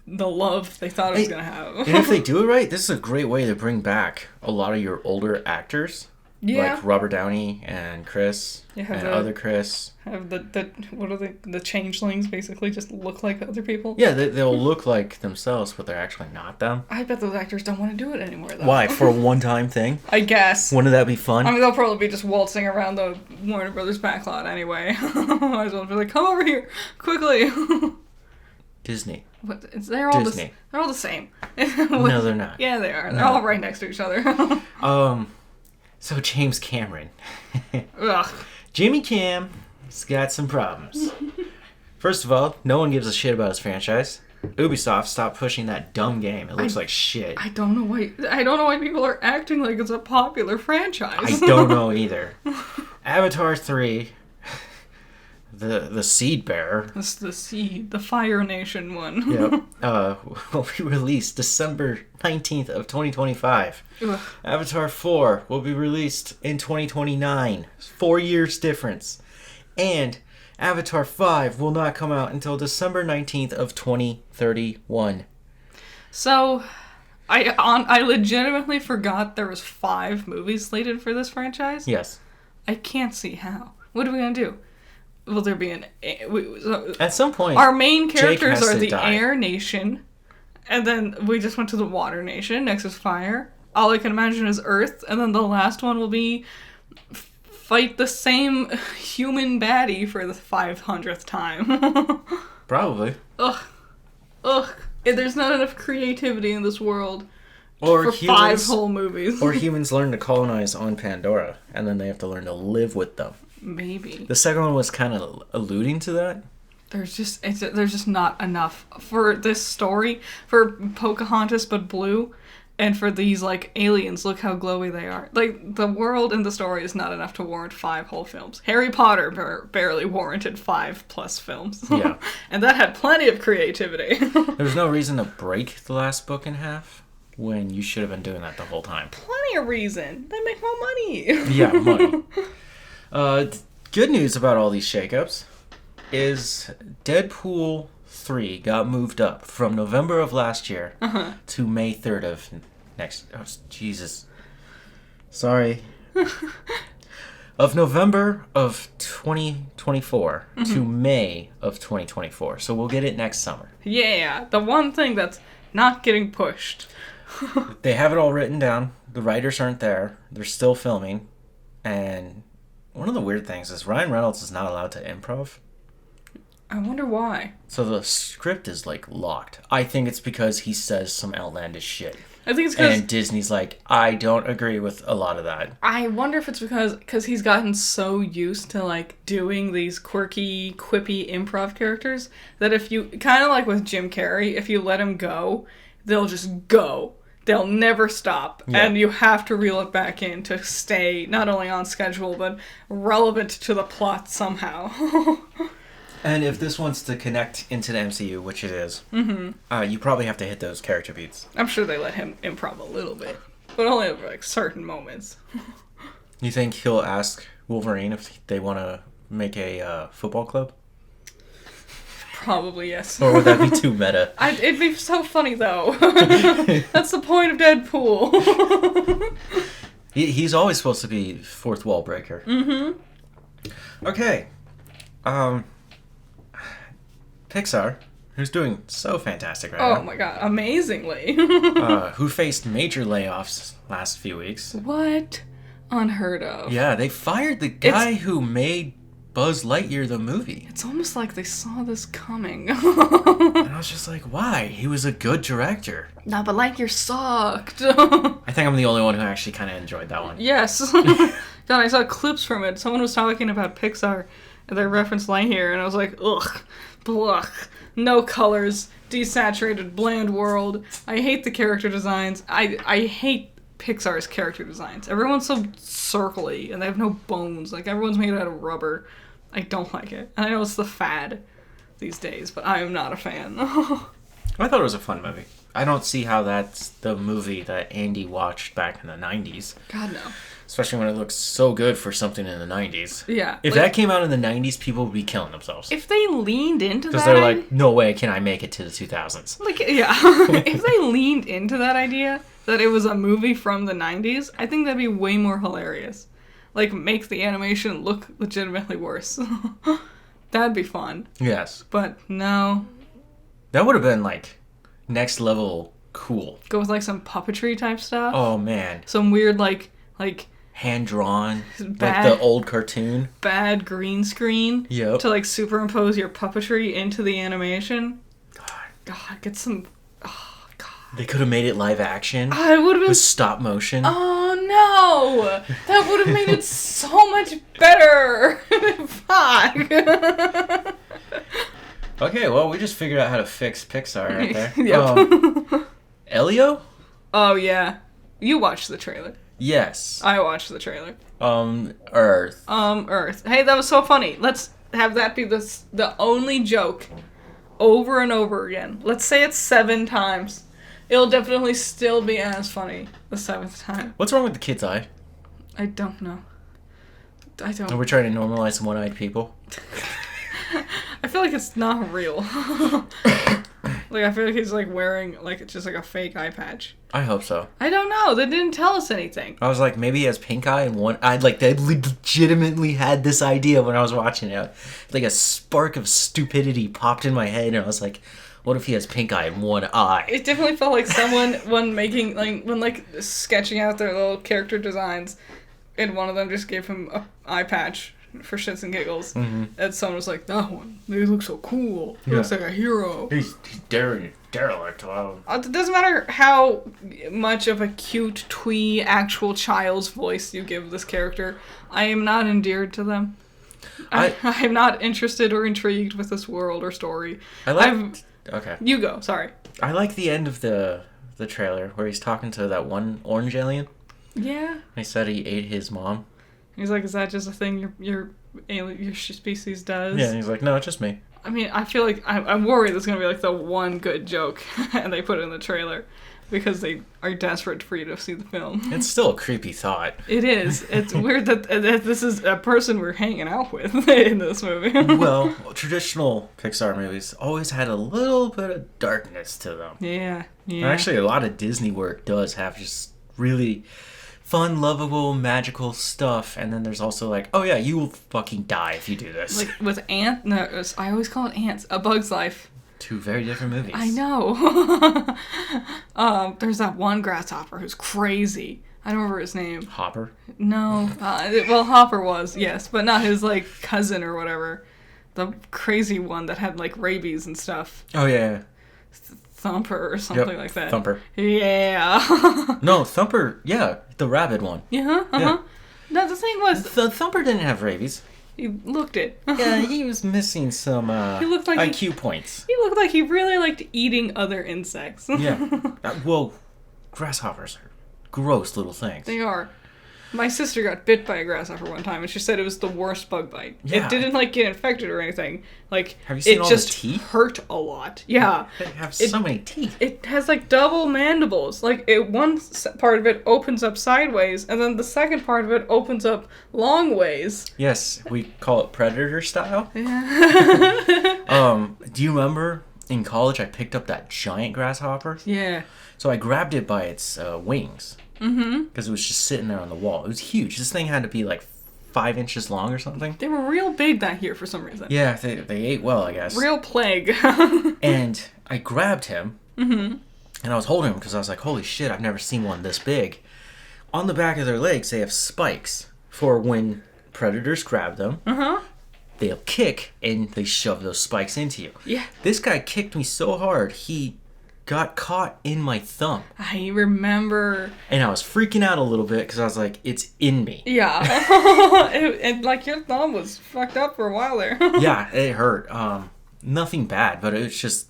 Speaker 2: love they thought it was going to have.
Speaker 1: And if they do it right, this is a great way to bring back a lot of your older actors
Speaker 2: Yeah.
Speaker 1: Like Robert Downey and Chris and other Chris.
Speaker 2: Have what are the changelings basically just look like other people?
Speaker 1: Yeah, they'll look like themselves, but they're actually not them.
Speaker 2: I bet those actors don't want to do it anymore, though.
Speaker 1: Why? For a one-time thing?
Speaker 2: I guess.
Speaker 1: Wouldn't that be fun?
Speaker 2: I mean, they'll probably be just waltzing around the Warner Brothers backlot anyway. Might as well be like, come over here, quickly.
Speaker 1: Disney.
Speaker 2: But they're all
Speaker 1: Disney.
Speaker 2: they're all the same.
Speaker 1: No, they're not.
Speaker 2: Yeah, they are. They're all right next to each other.
Speaker 1: So James Cameron.
Speaker 2: Ugh.
Speaker 1: Jimmy Cam's got some problems. First of all, no one gives a shit about his franchise. Ubisoft stopped pushing that dumb game. It looks like shit.
Speaker 2: I don't know why people are acting like it's a popular franchise.
Speaker 1: I don't know either. Avatar 3, the Seed Bearer.
Speaker 2: That's the Fire Nation one.
Speaker 1: Yep. Will be released December 19th of 2025.
Speaker 2: Ugh.
Speaker 1: Avatar 4 will be released in 2029. 4 years difference. And Avatar 5 will not come out until December 19th of 2031.
Speaker 2: So, I legitimately forgot there was 5 movies slated for this franchise.
Speaker 1: Yes.
Speaker 2: I can't see how. What are we gonna do? Will there be
Speaker 1: At some point,
Speaker 2: our main characters
Speaker 1: has
Speaker 2: are
Speaker 1: to
Speaker 2: the
Speaker 1: die.
Speaker 2: Air Nation, and then we just went to the Water Nation. Next is Fire. All I can imagine is Earth, and then the last one will be fight the same human baddie for the 500th time.
Speaker 1: Probably.
Speaker 2: Ugh. There's not enough creativity in this world
Speaker 1: Or
Speaker 2: for
Speaker 1: humans,
Speaker 2: 5 whole movies.
Speaker 1: or humans learn to colonize on Pandora, and then they have to learn to live with them.
Speaker 2: Maybe.
Speaker 1: The second one was kind of alluding to that.
Speaker 2: There's just not enough for this story, for Pocahontas but blue, and for these, like, aliens. Look how glowy they are. Like, the world and the story is not enough to warrant 5 whole films. Harry Potter barely warranted 5+ films.
Speaker 1: Yeah.
Speaker 2: And that had plenty of creativity.
Speaker 1: There's no reason to break the last book in half when you should have been doing that the whole time.
Speaker 2: Plenty of reason. They make more money.
Speaker 1: Yeah, money. Good news about all these shakeups is Deadpool 3 got moved up from November of last year to May 3rd of next. Oh, Jesus. Sorry. Of November of 2024 to May of 2024. So we'll get it next summer.
Speaker 2: Yeah, the one thing that's not getting pushed.
Speaker 1: They have it all written down. The writers aren't there. They're still filming. And one of the weird things is Ryan Reynolds is not allowed to improv.
Speaker 2: I wonder why.
Speaker 1: So the script is, like, locked. I think it's because he says some outlandish shit.
Speaker 2: I think it's because...
Speaker 1: And Disney's like, I don't agree with a lot of that.
Speaker 2: I wonder if it's because he's gotten so used to, like, doing these quirky, quippy improv characters that if you... Kind of like with Jim Carrey, if you let him go, they'll just go. They'll never stop.
Speaker 1: Yeah.
Speaker 2: And you have to reel it back in to stay not only on schedule, but relevant to the plot somehow.
Speaker 1: And if this wants to connect into the MCU, which it is, you probably have to hit those character beats.
Speaker 2: I'm sure they let him improv a little bit, but only at, like, certain moments.
Speaker 1: You think he'll ask Wolverine if they want to make a football club?
Speaker 2: Probably, yes.
Speaker 1: Or would that be too meta?
Speaker 2: It'd be so funny, though. That's the point of Deadpool.
Speaker 1: He's always supposed to be fourth wall breaker. Okay. Pixar, who's doing so fantastic right now.
Speaker 2: Oh my god, amazingly.
Speaker 1: Who faced major layoffs last few weeks.
Speaker 2: What? Unheard of.
Speaker 1: Yeah, they fired the guy who made Buzz Lightyear the movie.
Speaker 2: It's almost like they saw this coming.
Speaker 1: And I was just like, why? He was a good director.
Speaker 2: Nah, but Lightyear sucked.
Speaker 1: I think I'm the only one who actually kind of enjoyed that one.
Speaker 2: Yes. God, I saw clips from it. Someone was talking about Pixar, and they referenced Lightyear, and I was like, ugh, blah, no colors, desaturated, bland world. I hate the character designs. I hate Pixar's character designs. Everyone's so circly, and they have no bones. Like, everyone's made out of rubber. I don't like it. And I know it's the fad these days, but I am not a fan.
Speaker 1: I thought it was a fun movie. I don't see how that's the movie that Andy watched back in the 90s.
Speaker 2: God, no.
Speaker 1: Especially when it looks so good for something in the 90s.
Speaker 2: Yeah.
Speaker 1: If that came out in the 90s, people would be killing themselves.
Speaker 2: If they leaned into that...
Speaker 1: Because they're like, no way can I make it to the 2000s.
Speaker 2: Like, yeah. If they leaned into that idea, that it was a movie from the 90s, I think that'd be way more hilarious. like make the animation look legitimately worse. That'd be fun.
Speaker 1: Yes.
Speaker 2: But no.
Speaker 1: That would have been like next level cool.
Speaker 2: Go with like some puppetry type stuff.
Speaker 1: Oh man.
Speaker 2: Some weird like
Speaker 1: hand drawn,
Speaker 2: bad,
Speaker 1: like the old cartoon.
Speaker 2: Bad green screen.
Speaker 1: Yep.
Speaker 2: To like superimpose your puppetry into the animation. God, get some. Oh God.
Speaker 1: They could have made it live action.
Speaker 2: It would have been
Speaker 1: with stop motion.
Speaker 2: Oh no! That would have made it so much better. Fuck.
Speaker 1: Okay, well, we just figured out how to fix Pixar right there.
Speaker 2: Yep.
Speaker 1: Elio?
Speaker 2: Oh yeah, you watched the trailer.
Speaker 1: Yes.
Speaker 2: I watched the trailer.
Speaker 1: Earth.
Speaker 2: Earth. Hey, that was so funny. Let's have that be the only joke over and over again. Let's say it 7 times. It'll definitely still be as funny the 7th time.
Speaker 1: What's wrong with the kid's eye?
Speaker 2: I don't know.
Speaker 1: Are we trying to normalize one-eyed people?
Speaker 2: I feel like it's not real. Like, I feel like he's, like, wearing, like, just, like, a fake eye patch.
Speaker 1: I hope so.
Speaker 2: I don't know. They didn't tell us anything.
Speaker 1: I was like, maybe he has pink eye and one eye. Like, they legitimately had this idea when I was watching it. Like, a spark of stupidity popped in my head, and I was like, what if he has pink eye and one eye?
Speaker 2: It definitely felt like someone, when sketching out their little character designs, and one of them just gave him an eye patch for shits and giggles. Mm-hmm. And someone was like, that one, he looks so cool. He looks like a hero.
Speaker 1: He's derelict.
Speaker 2: It doesn't matter how much of a cute, twee, actual child's voice you give this character. I am not endeared to them. I am not interested or intrigued with this world or story.
Speaker 1: Okay.
Speaker 2: You go, sorry.
Speaker 1: I like the end of the trailer where he's talking to that one orange alien.
Speaker 2: Yeah.
Speaker 1: He said he ate his mom.
Speaker 2: He's like, is that just a thing your species does?
Speaker 1: Yeah, and he's like, no, it's just me.
Speaker 2: I mean, I feel like I'm worried there's going to be like the one good joke and they put it in the trailer because they are desperate for you to see the film.
Speaker 1: It's still a creepy thought.
Speaker 2: It is. It's weird that this is a person we're hanging out with in this movie.
Speaker 1: Well, traditional Pixar movies always had a little bit of darkness to them.
Speaker 2: Yeah.
Speaker 1: And actually, a lot of Disney work does have just really fun, lovable, magical stuff, and then there's also like, oh yeah, you will fucking die if you do this.
Speaker 2: Like with I always call it Ants, A Bug's Life.
Speaker 1: 2 very different movies.
Speaker 2: I know. There's that one grasshopper who's crazy. I don't remember his name.
Speaker 1: Hopper?
Speaker 2: No. Well, Hopper was, yes, but not his like cousin or whatever. The crazy one that had like rabies and stuff.
Speaker 1: Oh yeah.
Speaker 2: Thumper or something like that.
Speaker 1: Thumper.
Speaker 2: Yeah.
Speaker 1: No, Thumper, yeah, the rabid one.
Speaker 2: Yeah,
Speaker 1: Yeah.
Speaker 2: No, the thing was...
Speaker 1: The Thumper didn't have rabies.
Speaker 2: He looked it.
Speaker 1: Yeah, he was missing some
Speaker 2: he looked like
Speaker 1: IQ points.
Speaker 2: He looked like he really liked eating other insects.
Speaker 1: Yeah. Well, grasshoppers are gross little things.
Speaker 2: They are. My sister got bit by a grasshopper one time, and she said it was the worst bug bite.
Speaker 1: Yeah.
Speaker 2: It didn't, like, get infected or anything. Like,
Speaker 1: have you seen
Speaker 2: it
Speaker 1: all
Speaker 2: just
Speaker 1: the teeth?
Speaker 2: Hurt a lot. Yeah.
Speaker 1: They have so many teeth.
Speaker 2: It has, like, double mandibles. Like, one part of it opens up sideways, and then the second part of it opens up long ways.
Speaker 1: Yes, we call it predator style.
Speaker 2: Yeah.
Speaker 1: Do you remember in college I picked up that giant grasshopper?
Speaker 2: Yeah.
Speaker 1: So I grabbed it by its wings.
Speaker 2: Mm-hmm.
Speaker 1: Because it was just sitting there on the wall. It was huge. This thing had to be like 5 inches long or something.
Speaker 2: They were real big that year for some reason.
Speaker 1: Yeah, they ate well, I guess.
Speaker 2: Real plague.
Speaker 1: And I grabbed him.
Speaker 2: Mm-hmm.
Speaker 1: And I was holding him because I was like, holy shit, I've never seen one this big. On the back of their legs, they have spikes for when predators grab them.
Speaker 2: Uh-huh.
Speaker 1: They'll kick and they shove those spikes into you.
Speaker 2: Yeah.
Speaker 1: This guy kicked me so hard, he got caught in my thumb.
Speaker 2: I remember.
Speaker 1: And I was freaking out a little bit because I was like, it's in me.
Speaker 2: Yeah. and like your thumb was fucked up for a while there.
Speaker 1: Yeah, it hurt. Nothing bad, but it was just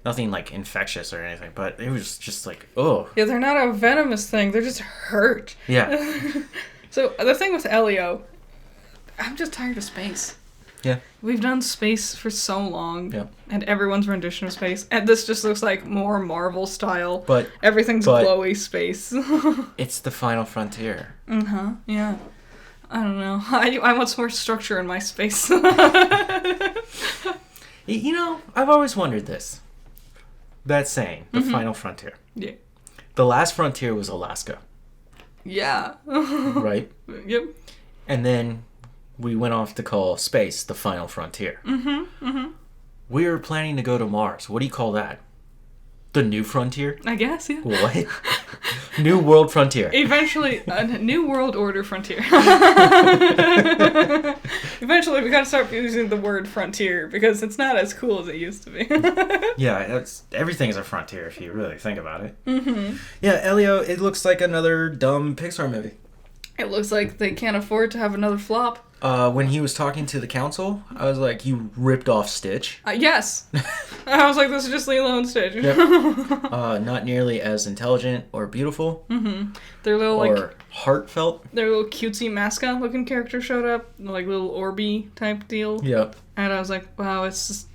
Speaker 1: nothing like infectious or anything. But it was just like, oh.
Speaker 2: Yeah, they're not a venomous thing. They're just hurt.
Speaker 1: Yeah.
Speaker 2: So the thing with Elio, I'm just tired of space.
Speaker 1: Yeah.
Speaker 2: We've done space for so long.
Speaker 1: Yeah.
Speaker 2: And everyone's rendition of space. And this just looks like more Marvel style.
Speaker 1: But
Speaker 2: everything's glowy space.
Speaker 1: It's the final frontier.
Speaker 2: Uh-huh. Yeah. I don't know. I want some more structure in my space.
Speaker 1: You know, I've always wondered this. That saying, the final frontier.
Speaker 2: Yeah.
Speaker 1: The last frontier was Alaska.
Speaker 2: Yeah.
Speaker 1: Right?
Speaker 2: Yep.
Speaker 1: And then we went off to call space the final frontier. We're planning to go to Mars. What do you call that? The new frontier?
Speaker 2: I guess, yeah.
Speaker 1: What? New world frontier.
Speaker 2: Eventually, a new world order frontier. Eventually, we gotta start using the word frontier because it's not as cool as it used to be.
Speaker 1: Yeah, everything's a frontier if you really think about it. Yeah, Elio, it looks like another dumb Pixar movie.
Speaker 2: It looks like they can't afford to have another flop.
Speaker 1: When he was talking to the council, I was like, you ripped off Stitch.
Speaker 2: Yes. I was like, this is just Lilo and Stitch.
Speaker 1: Yep. Not nearly as intelligent or beautiful.
Speaker 2: Their little,
Speaker 1: or heartfelt.
Speaker 2: Their little cutesy mascot looking character showed up. Like little Orby type deal.
Speaker 1: Yep.
Speaker 2: And I was like, wow, it's just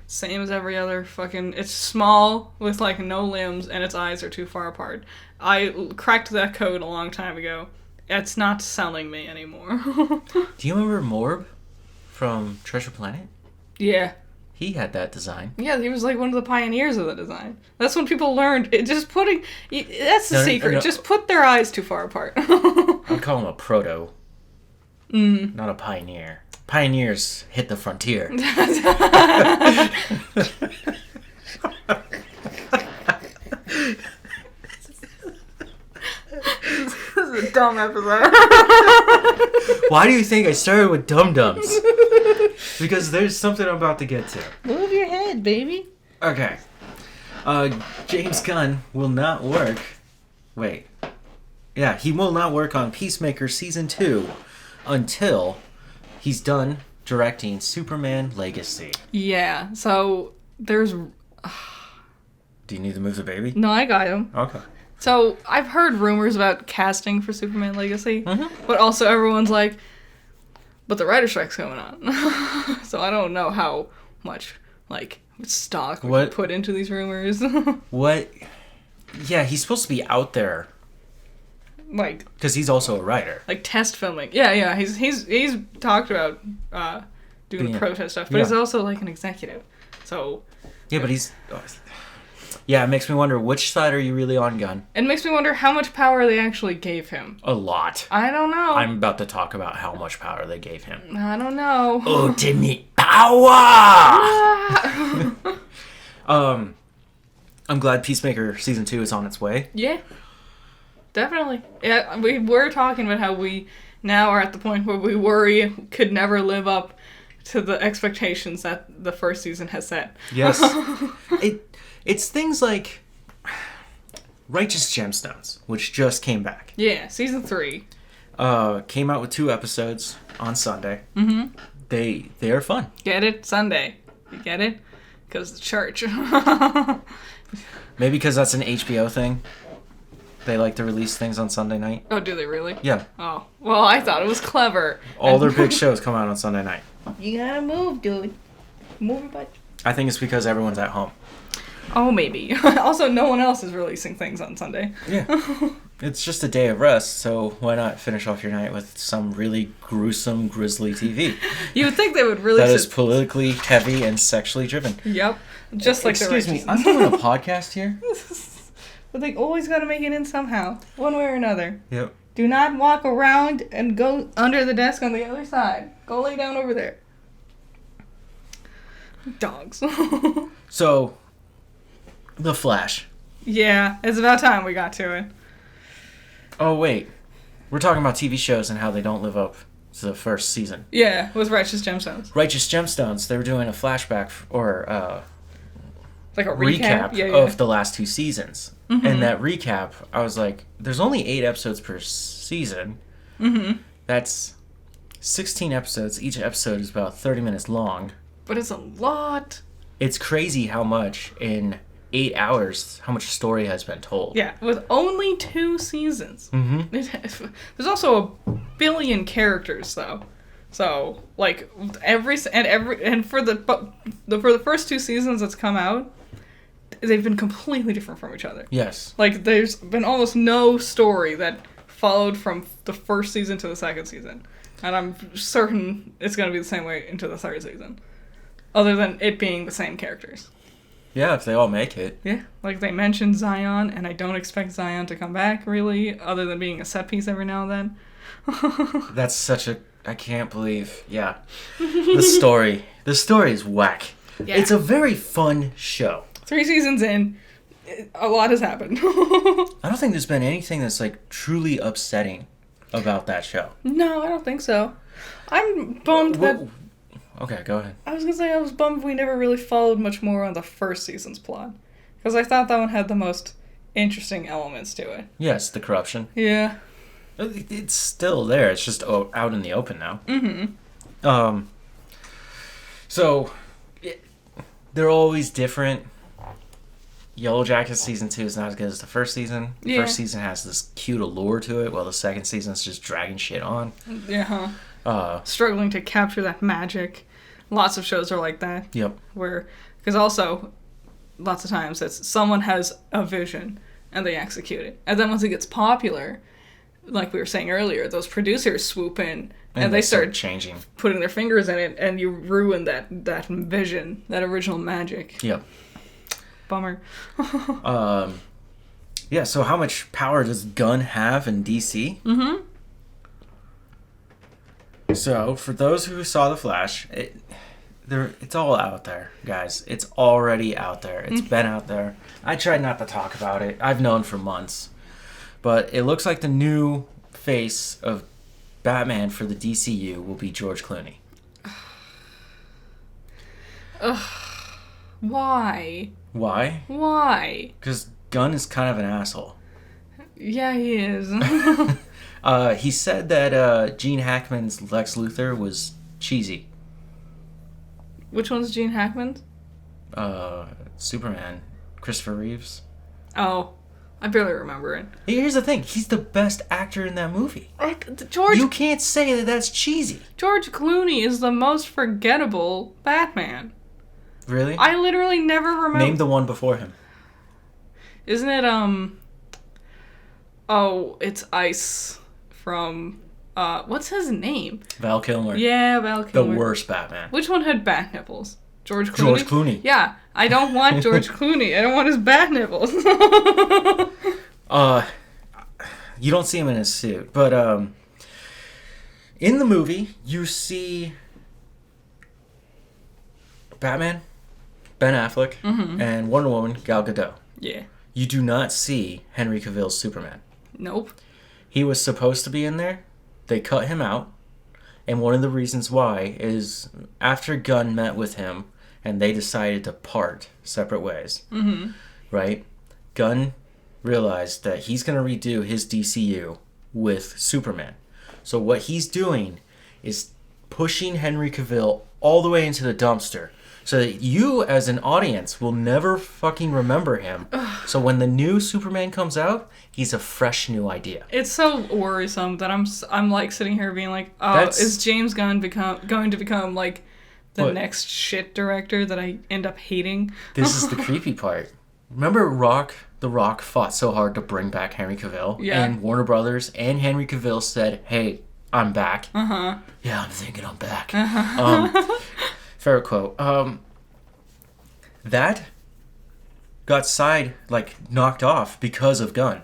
Speaker 2: same as every other fucking... It's small with, like, no limbs and its eyes are too far apart. I cracked that code a long time ago. It's not selling me anymore.
Speaker 1: Do you remember Morb from Treasure Planet?
Speaker 2: Yeah.
Speaker 1: He had that design.
Speaker 2: Yeah, he was like one of the pioneers of the design. That's when people learned. That's the secret.
Speaker 1: No.
Speaker 2: Just put their eyes too far apart.
Speaker 1: I'd call him a proto. Not a pioneer. Pioneers hit the frontier.
Speaker 2: This is a dumb episode.
Speaker 1: Why do you think I started with Dum Dums? Because there's something I'm about to get to.
Speaker 2: Move your head, baby.
Speaker 1: Okay. James Gunn will not work. Wait. Yeah, he will not work on Peacemaker Season 2 until he's done directing Superman Legacy.
Speaker 2: Yeah, so there's...
Speaker 1: Do you need to move the baby?
Speaker 2: No, I got him.
Speaker 1: Okay.
Speaker 2: So, I've heard rumors about casting for Superman Legacy, but also everyone's like, but the writer strike's going on. So I don't know how much, like, stock we put into these rumors.
Speaker 1: What? Yeah, he's supposed to be out there.
Speaker 2: Like...
Speaker 1: Because he's also a writer.
Speaker 2: Like, test filming. Yeah, he's talked about doing the protest stuff, but he's also, like, an executive. So...
Speaker 1: Yeah, but he's... Yeah, it makes me wonder, which side are you really on, Gunn?
Speaker 2: It makes me wonder how much power they actually gave him.
Speaker 1: A lot.
Speaker 2: I don't know.
Speaker 1: I'm about to talk about how much power they gave him.
Speaker 2: I don't know.
Speaker 1: Ultimate power! I'm glad Peacemaker Season 2 is on its way.
Speaker 2: Yeah. Definitely. Yeah, we were talking about how we now are at the point where we worry could never live up to the expectations that the first season has set.
Speaker 1: Yes. It's things like Righteous Gemstones, which just came back.
Speaker 2: Yeah, Season 3.
Speaker 1: Came out with 2 episodes on Sunday. They are fun.
Speaker 2: Get it? Sunday. You get it? Because it's church.
Speaker 1: Maybe because that's an HBO thing. They like to release things on Sunday night.
Speaker 2: Oh, do they really?
Speaker 1: Yeah.
Speaker 2: Oh, well, I thought it was clever.
Speaker 1: All their big shows come out on Sunday night.
Speaker 2: You gotta move, dude. Move your butt.
Speaker 1: I think it's because everyone's at home.
Speaker 2: Oh, maybe. Also, no one else is releasing things on Sunday.
Speaker 1: Yeah. It's just a day of rest, so why not finish off your night with some really gruesome, grisly TV?
Speaker 2: You would think they would release
Speaker 1: that is politically heavy and sexually driven.
Speaker 2: Yep. Just like
Speaker 1: Excuse me, I'm doing a podcast here.
Speaker 2: But they always gotta make it in somehow. One way or another.
Speaker 1: Yep.
Speaker 2: Do not walk around and go under the desk on the other side. Go lay down over there. Dogs.
Speaker 1: So... The Flash.
Speaker 2: Yeah, it's about time we got to it.
Speaker 1: Oh, wait. We're talking about TV shows and how they don't live up to the first season.
Speaker 2: Yeah, with Righteous Gemstones.
Speaker 1: Righteous Gemstones, they were doing a flashback or
Speaker 2: like a recap
Speaker 1: of the last 2 seasons. And that recap, I was like, there's only 8 episodes per season. That's 16 episodes. Each episode is about 30 minutes long.
Speaker 2: But it's a lot.
Speaker 1: It's crazy how much in 8 hours, how much story has been told.
Speaker 2: Yeah, with only 2 seasons. There's also a billion characters, though. So, like, for the first 2 seasons that's come out, they've been completely different from each other.
Speaker 1: Yes.
Speaker 2: Like, there's been almost no story that followed from the first season to the second season. And I'm certain it's going to be the same way into the third season. Other than it being the same characters.
Speaker 1: Yeah, if they all make it.
Speaker 2: Yeah, like they mentioned Zion, and I don't expect Zion to come back, really, other than being a set piece every now and then.
Speaker 1: That's such a... I can't believe... Yeah. The story is whack.
Speaker 2: Yeah.
Speaker 1: It's a very fun show.
Speaker 2: 3 seasons in, a lot has happened.
Speaker 1: I don't think there's been anything that's like truly upsetting about that show.
Speaker 2: No, I don't think so. I'm bummed that...
Speaker 1: Okay, go ahead.
Speaker 2: I was gonna say I was bummed we never really followed much more on the first season's plot. Because I thought that one had the most interesting elements to it.
Speaker 1: Yes, the corruption.
Speaker 2: Yeah.
Speaker 1: It's still there. It's just out in the open now.
Speaker 2: Mm-hmm.
Speaker 1: So, they're always different. Yellow Jackets season 2 is not as good as the first season. The first season has this cute allure to it, while the second season is just dragging shit on.
Speaker 2: Yeah. Struggling to capture that magic. Lots of shows are like that.
Speaker 1: Yep.
Speaker 2: Because also, lots of times it's someone has a vision and they execute it. And then once it gets popular, like we were saying earlier, those producers swoop in and they start
Speaker 1: changing,
Speaker 2: putting their fingers in it, and you ruin that vision, that original magic.
Speaker 1: Yep.
Speaker 2: Bummer.
Speaker 1: Yeah, so how much power does Gunn have in DC?
Speaker 2: Mm-hmm.
Speaker 1: So, for those who saw The Flash, it's all out there, guys. It's already out there. It's been out there. I tried not to talk about it. I've known for months. But it looks like the new face of Batman for the DCU will be George Clooney.
Speaker 2: Why?
Speaker 1: Why?
Speaker 2: Why?
Speaker 1: Because Gunn is kind of an asshole.
Speaker 2: Yeah, he is.
Speaker 1: He said that Gene Hackman's Lex Luthor was cheesy.
Speaker 2: Which one's Gene Hackman?
Speaker 1: Superman. Christopher Reeves.
Speaker 2: Oh, I barely remember it.
Speaker 1: Here's the thing. He's the best actor in that movie.
Speaker 2: George...
Speaker 1: You can't say that that's cheesy.
Speaker 2: George Clooney is the most forgettable Batman.
Speaker 1: Really?
Speaker 2: I literally never remember...
Speaker 1: Name the one before him.
Speaker 2: Isn't it, Oh, it's Ice from... what's his name?
Speaker 1: Val Kilmer.
Speaker 2: Yeah, Val Kilmer.
Speaker 1: The worst Batman.
Speaker 2: Which one had bat nipples? George Clooney?
Speaker 1: George Clooney.
Speaker 2: Yeah, I don't want George Clooney. I don't want his bat nipples.
Speaker 1: You don't see him in his suit, but in the movie you see Batman, Ben Affleck, and Wonder Woman, Gal Gadot.
Speaker 2: Yeah.
Speaker 1: You do not see Henry Cavill's Superman.
Speaker 2: Nope.
Speaker 1: He was supposed to be in there. They cut him out. And one of the reasons why is after Gunn met with him and they decided to part separate ways, right? Gunn realized that he's going to redo his DCU with Superman. So what he's doing is pushing Henry Cavill all the way into the dumpster so that you as an audience will never fucking remember him. So when the new Superman comes out, he's a fresh new idea.
Speaker 2: It's so worrisome that I'm like sitting here being like, oh, is James Gunn going to become like the next shit director that I end up hating?
Speaker 1: This is the creepy part. Remember The Rock fought so hard to bring back Henry Cavill?
Speaker 2: Yeah.
Speaker 1: And Warner Brothers and Henry Cavill said, hey, I'm back.
Speaker 2: Uh-huh.
Speaker 1: Yeah, I'm thinking I'm back.
Speaker 2: Uh-huh.
Speaker 1: Fair quote. That got knocked off because of Gunn.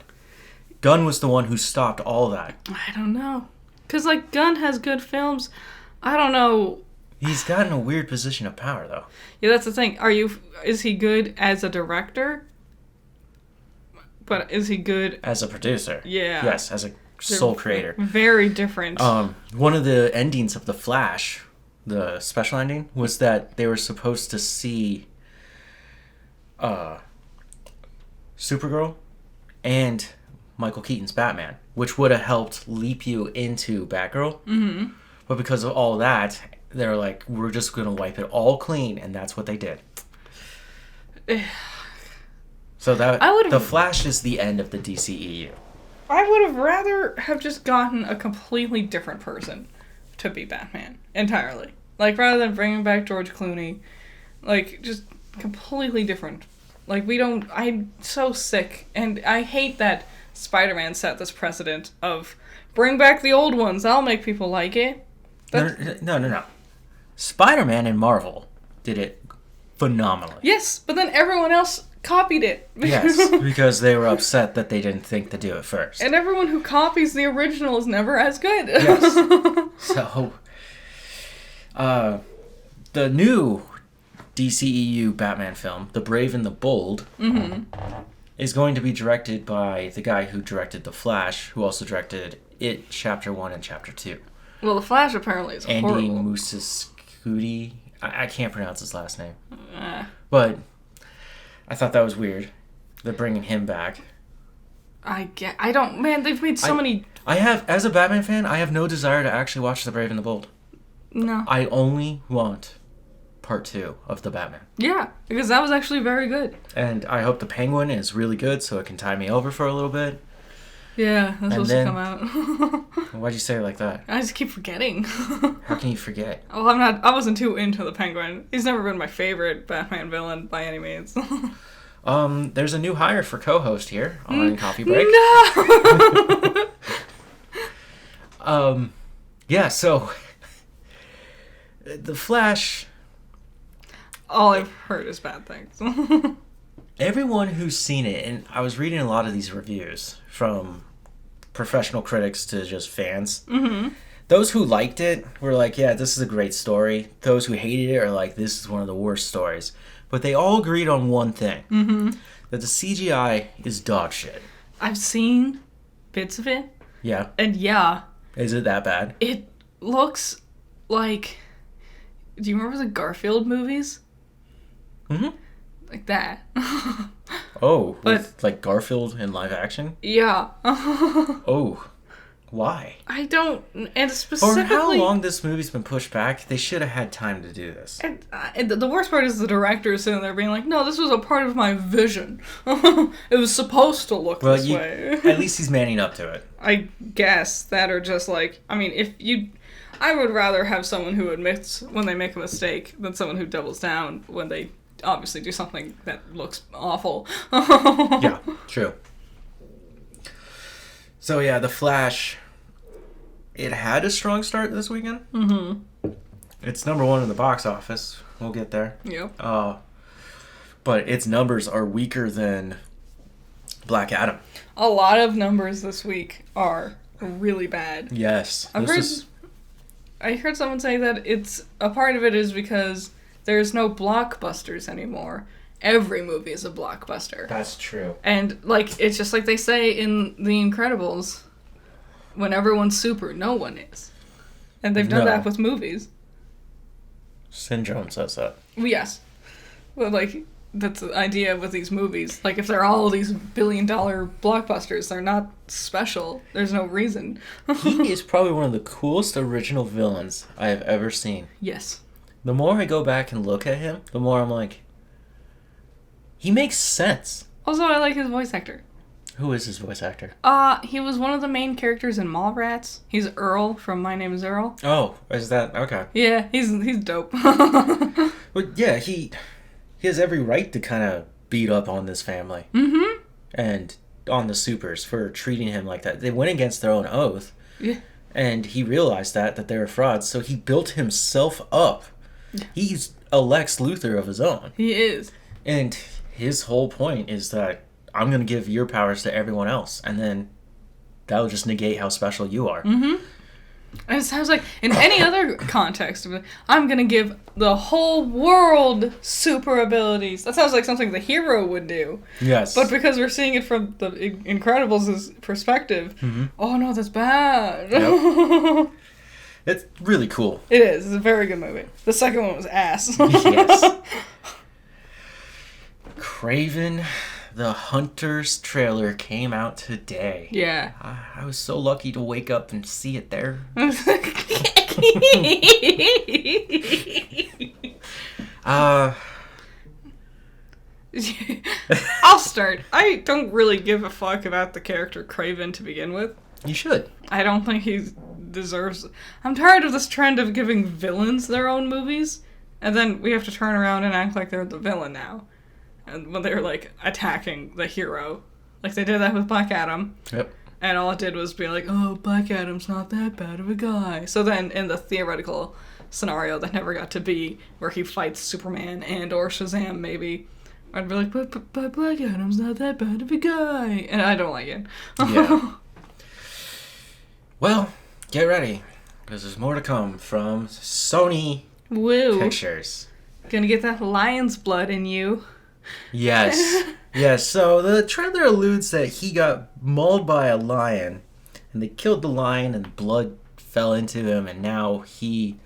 Speaker 1: Gunn was the one who stopped all that.
Speaker 2: I don't know. Because, like, Gunn has good films. I don't know.
Speaker 1: He's got in a weird position of power, though.
Speaker 2: Yeah, that's the thing. Is he good as a director? But is he good...
Speaker 1: As a producer.
Speaker 2: Yeah.
Speaker 1: Yes, as a sole creator.
Speaker 2: Very different.
Speaker 1: One of the endings of The Flash, the special ending, was that they were supposed to see Supergirl and Michael Keaton's Batman, which would have helped leap you into Batgirl.
Speaker 2: Mm-hmm.
Speaker 1: But because of all that, they're like, we're just going to wipe it all clean, and that's what they did. So The Flash is the end of the DCEU.
Speaker 2: I would have rather have just gotten a completely different person to be Batman entirely. Like, rather than bringing back George Clooney, like, just completely different. Like, I'm so sick, and I hate that Spider-Man set this precedent of bring back the old ones, I'll make people like it.
Speaker 1: No. Spider-Man and Marvel did it phenomenally.
Speaker 2: Yes, but then everyone else copied it.
Speaker 1: Yes, because they were upset that they didn't think to do it first.
Speaker 2: And everyone who copies the original is never as good.
Speaker 1: Yes. So, the new DCEU Batman film, The Brave and the Bold, is going to be directed by the guy who directed The Flash, who also directed It Chapter 1 and Chapter 2.
Speaker 2: Well, The Flash apparently is
Speaker 1: Andy
Speaker 2: horrible.
Speaker 1: Muschietti. I can't pronounce his last name. But I thought that was weird. They're bringing him back.
Speaker 2: Man, they've made so many...
Speaker 1: As a Batman fan, I have no desire to actually watch The Brave and the Bold.
Speaker 2: No.
Speaker 1: I only want part 2 of the Batman.
Speaker 2: Yeah, because that was actually very good.
Speaker 1: And I hope the Penguin is really good so it can tie me over for a little bit.
Speaker 2: Yeah, that's supposed to come out.
Speaker 1: Why'd you say it like that?
Speaker 2: I just keep forgetting.
Speaker 1: How can you forget?
Speaker 2: Well, I wasn't too into the Penguin. He's never been my favorite Batman villain by any means.
Speaker 1: There's a new hire for co-host here on Coffee Break.
Speaker 2: No!
Speaker 1: Yeah, so The Flash...
Speaker 2: All I've heard is bad things.
Speaker 1: Everyone who's seen it, and I was reading a lot of these reviews from professional critics to just fans. Mm-hmm. Those who liked it were like, yeah, this is a great story. Those who hated it are like, this is one of the worst stories. But they all agreed on one thing. Mm-hmm. That the CGI is dog shit.
Speaker 2: I've seen bits of it.
Speaker 1: Yeah.
Speaker 2: And yeah.
Speaker 1: Is it that bad?
Speaker 2: It looks like... Do you remember the Garfield movies?
Speaker 1: Mm-hmm.
Speaker 2: Like that.
Speaker 1: Oh,
Speaker 2: but,
Speaker 1: with like Garfield in live action?
Speaker 2: Yeah.
Speaker 1: Oh, why?
Speaker 2: I don't... And specifically...
Speaker 1: For how long this movie's been pushed back, they should have had time to do this.
Speaker 2: And the worst part is the director sitting there being like, no, this was a part of my vision. It was supposed to look this way.
Speaker 1: At least he's manning up to it.
Speaker 2: I guess that, or just like... I mean, I would rather have someone who admits when they make a mistake than someone who doubles down when they obviously do something that looks awful.
Speaker 1: Yeah, true. So yeah, The Flash, it had a strong start this weekend. Mm-hmm. It's number 1 in the box office. We'll get there.
Speaker 2: Yep.
Speaker 1: But its numbers are weaker than Black Adam.
Speaker 2: A lot of numbers this week are really bad.
Speaker 1: Yes.
Speaker 2: I heard someone say that a part of it is because there's no blockbusters anymore. Every movie is a blockbuster.
Speaker 1: That's true.
Speaker 2: And, like, it's just like they say in The Incredibles, when everyone's super, no one is. And they've done that with movies.
Speaker 1: Syndrome says that.
Speaker 2: Yes. Well, like, that's the idea with these movies. Like, if they're all these billion-dollar blockbusters, they're not special. There's no reason.
Speaker 1: He is probably one of the coolest original villains I have ever seen.
Speaker 2: Yes.
Speaker 1: The more I go back and look at him, the more I'm like, he makes sense.
Speaker 2: Also, I like his voice actor.
Speaker 1: Who is his voice actor?
Speaker 2: He was one of the main characters in Mallrats. He's Earl from My Name is Earl.
Speaker 1: Oh, is that... Okay.
Speaker 2: Yeah, he's dope.
Speaker 1: But yeah, he has every right to kind of beat up on this family. Mm-hmm. And on the supers for treating him like that. They went against their own oath.
Speaker 2: Yeah.
Speaker 1: And he realized that they were frauds, so he built himself up. He's a Lex Luthor of his own.
Speaker 2: He is.
Speaker 1: And his whole point is that I'm going to give your powers to everyone else, and then that'll just negate how special you are.
Speaker 2: Mm-hmm. And it sounds like, in any other context, I'm going to give the whole world super abilities. That sounds like something the hero would do.
Speaker 1: Yes.
Speaker 2: But because we're seeing it from the Incredibles' perspective, oh no, that's bad.
Speaker 1: Yep. It's really cool.
Speaker 2: It is. It's a very good movie. The second one was ass.
Speaker 1: Yes. Kraven the Hunter's trailer came out today.
Speaker 2: Yeah.
Speaker 1: I was so lucky to wake up and see it there.
Speaker 2: I'll start. I don't really give a fuck about the character Kraven to begin with.
Speaker 1: You should.
Speaker 2: I don't think he deserves... I'm tired of this trend of giving villains their own movies, and then we have to turn around and act like they're the villain now. And when they're, like, attacking the hero. Like, they did that with Black Adam.
Speaker 1: Yep.
Speaker 2: And all it did was be like, oh, Black Adam's not that bad of a guy. So then, in the theoretical scenario that never got to be, where he fights Superman and or Shazam, maybe, I'd be like, but Black Adam's not that bad of a guy. And I don't like it.
Speaker 1: Yeah. Well, get ready. Because there's more to come from Sony
Speaker 2: Woo.
Speaker 1: Pictures.
Speaker 2: Gonna get that lion's blood in you.
Speaker 1: Yes. Yes, so the trailer alludes that he got mauled by a lion. And they killed the lion and blood fell into him. And now he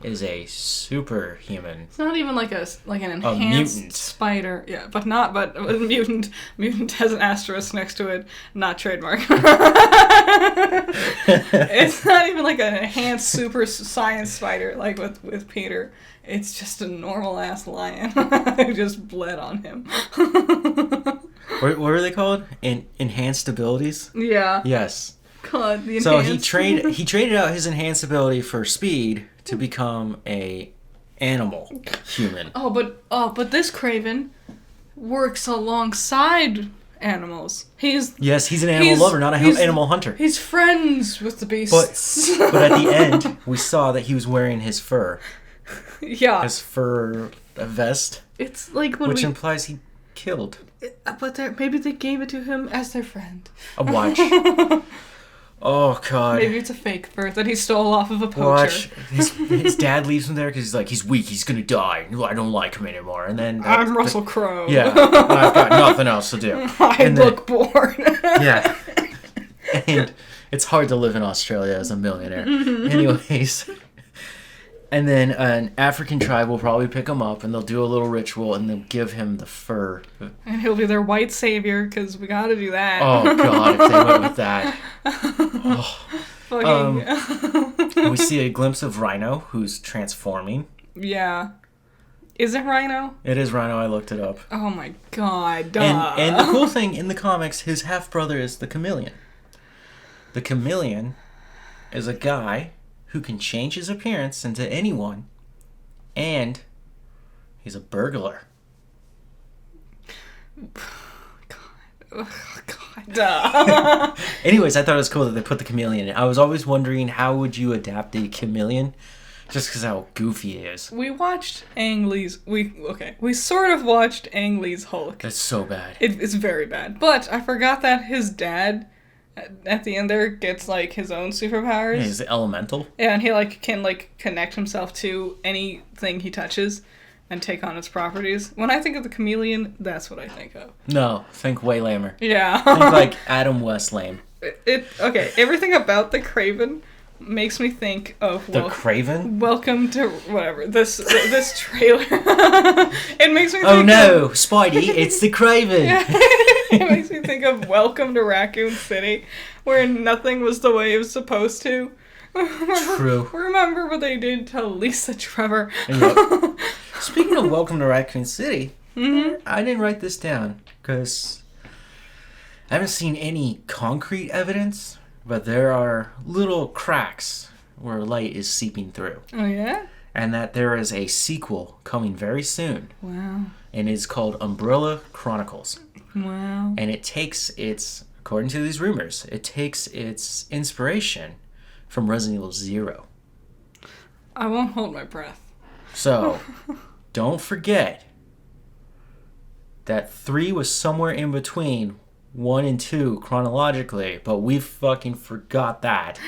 Speaker 1: is a superhuman.
Speaker 2: It's not even like an
Speaker 1: A
Speaker 2: enhanced
Speaker 1: mutant.
Speaker 2: spider. Yeah, but a mutant. Mutant has an asterisk next to it, not trademark. It's not even like an enhanced super science spider like with Peter. It's just a normal ass lion who just bled on him.
Speaker 1: What are they called? Enhanced abilities?
Speaker 2: Yeah.
Speaker 1: Yes.
Speaker 2: God, the
Speaker 1: So
Speaker 2: enhanced.
Speaker 1: he traded out his enhanced ability for speed to become a animal human.
Speaker 2: But this Craven works alongside animals.
Speaker 1: Yes, he's an animal lover, not an animal hunter.
Speaker 2: He's friends with the beasts.
Speaker 1: But at the end, we saw that he was wearing his fur.
Speaker 2: Yeah.
Speaker 1: His fur vest,
Speaker 2: It's like when
Speaker 1: which implies he killed
Speaker 2: but maybe they gave it to him as their friend.
Speaker 1: a watch. Oh god.
Speaker 2: Maybe it's a fake fur that he stole off of a poacher.
Speaker 1: Watch. His dad leaves him there because he's like, he's weak, he's gonna die. I don't like him anymore. And then
Speaker 2: I'm Russell Crowe.
Speaker 1: Yeah, I've got nothing else to do.
Speaker 2: I look bored.
Speaker 1: Yeah. And it's hard to live in Australia as a millionaire. Anyways. And then an African tribe will probably pick him up and they'll do a little ritual and they'll give him the fur.
Speaker 2: And he'll be their white savior because we gotta do that.
Speaker 1: Oh god, if they went with that. Oh.
Speaker 2: Fucking.
Speaker 1: We see a glimpse of Rhino who's transforming.
Speaker 2: Yeah. Is it Rhino?
Speaker 1: It is Rhino, I looked it up.
Speaker 2: Oh my god, duh.
Speaker 1: And the cool thing in the comics, his half-brother is the Chameleon. The Chameleon is a guy who can change his appearance into anyone, and he's a burglar.
Speaker 2: God, duh.
Speaker 1: Anyways, I thought it was cool that they put the Chameleon in. I was always wondering how would you adapt a chameleon, just because how goofy he is.
Speaker 2: We watched Ang Lee's. We sort of watched Ang Lee's Hulk.
Speaker 1: It's so bad.
Speaker 2: It's very bad. But I forgot that his dad, at the end there, gets like his own superpowers.
Speaker 1: He's elemental.
Speaker 2: Yeah, and he like can like connect himself to anything he touches and take on its properties. When I think of the Chameleon, that's what I think of.
Speaker 1: No, think way lamer.
Speaker 2: Yeah.
Speaker 1: Think like Adam West lame.
Speaker 2: Okay, everything about the Craven makes me think of
Speaker 1: The Craven?
Speaker 2: Welcome to whatever this trailer. It makes me think
Speaker 1: Oh no, Spidey, it's the Craven.
Speaker 2: It makes me think of Welcome to Raccoon City, where nothing was the way it was supposed to.
Speaker 1: True.
Speaker 2: Remember what they did to Lisa Trevor?
Speaker 1: Yep. Speaking of Welcome to Raccoon City,
Speaker 2: Mm-hmm.
Speaker 1: I didn't write this down because I haven't seen any concrete evidence, but there are little cracks where light is seeping through.
Speaker 2: Oh yeah?
Speaker 1: And that there is a sequel coming very soon.
Speaker 2: Wow.
Speaker 1: And it's called Umbrella Chronicles.
Speaker 2: Wow.
Speaker 1: And it takes its, according to these rumors, it takes its inspiration from Resident Evil 0.
Speaker 2: I won't hold my breath.
Speaker 1: So, don't forget that 3 was somewhere in between 1 and 2 chronologically, but we fucking forgot that.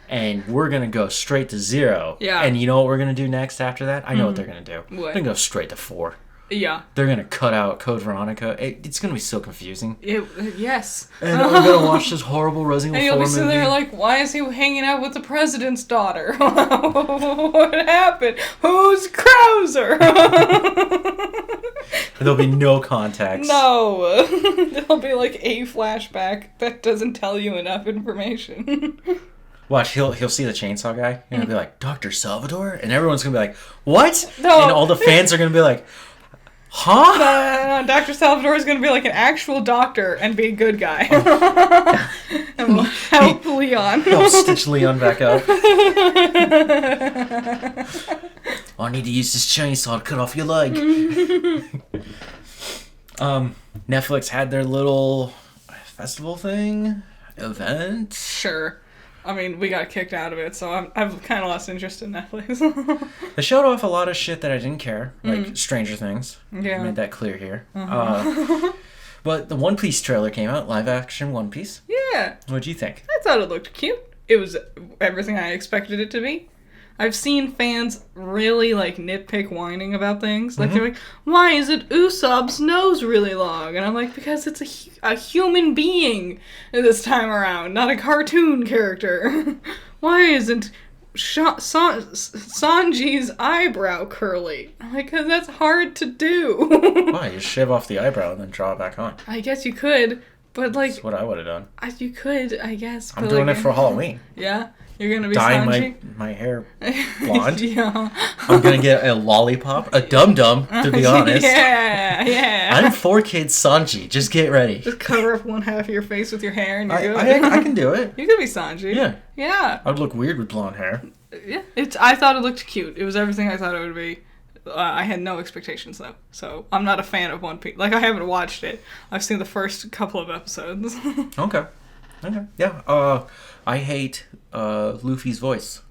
Speaker 1: And we're going to go straight to 0.
Speaker 2: Yeah.
Speaker 1: And you know what we're going to do next after that? I know what they're going to do.
Speaker 2: What?
Speaker 1: They're going to go straight to 4.
Speaker 2: Yeah.
Speaker 1: They're going to cut out Code Veronica. It's going to be so confusing.
Speaker 2: Yes.
Speaker 1: And we're going to watch this horrible Resident
Speaker 2: And
Speaker 1: Evil
Speaker 2: you'll
Speaker 1: 4
Speaker 2: be sitting
Speaker 1: movie.
Speaker 2: there like, why is he hanging out with the president's daughter? What happened? Who's Krauser?
Speaker 1: There'll be no context.
Speaker 2: No. There'll be like a flashback that doesn't tell you enough information.
Speaker 1: Watch, he'll see the chainsaw guy, and he'll be like, Dr. Salvador? And everyone's going to be like, what?
Speaker 2: No.
Speaker 1: And all the fans are going to be like, huh?
Speaker 2: No, Dr. Salvador is going to be like an actual doctor and be a good guy. And we'll help Leon.
Speaker 1: He'll stitch Leon back up. I need to use this chainsaw to cut off your leg. Netflix had their little festival thing, event.
Speaker 2: Sure. I mean, we got kicked out of it, so I've kind of lost interest in Netflix.
Speaker 1: They showed off a lot of shit that I didn't care, like Stranger Things.
Speaker 2: Yeah.
Speaker 1: I made that clear here. But the One Piece trailer came out, live action One Piece.
Speaker 2: Yeah.
Speaker 1: What'd you think?
Speaker 2: I thought it looked cute. It was everything I expected it to be. I've seen fans really, like, nitpick whining about things. Like, they're like, why is it Usopp's nose really long? And I'm like, because it's a human being this time around, not a cartoon character. Why isn't Sanji's eyebrow curly? I'm like, because that's hard to do.
Speaker 1: Why? You shave off the eyebrow and then draw it back on.
Speaker 2: I guess you could, but, like...
Speaker 1: That's what I would have done.
Speaker 2: You could, I guess.
Speaker 1: I'm doing it for Halloween.
Speaker 2: Yeah? You're gonna be
Speaker 1: Dyeing
Speaker 2: Sanji?
Speaker 1: my hair blonde.
Speaker 2: Yeah.
Speaker 1: I'm gonna get a lollipop, a dum-dum, to be honest.
Speaker 2: Yeah.
Speaker 1: I'm 4Kids Sanji. Just get ready.
Speaker 2: Just cover up one half of your face with your hair and you're good.
Speaker 1: I can do it.
Speaker 2: You could be Sanji.
Speaker 1: Yeah.
Speaker 2: Yeah.
Speaker 1: I'd look weird with blonde hair.
Speaker 2: Yeah. I thought it looked cute. It was everything I thought it would be. I had no expectations, though. So, I'm not a fan of One Piece. Like, I haven't watched it. I've seen the first couple of episodes.
Speaker 1: Okay. Yeah. I hate Luffy's voice.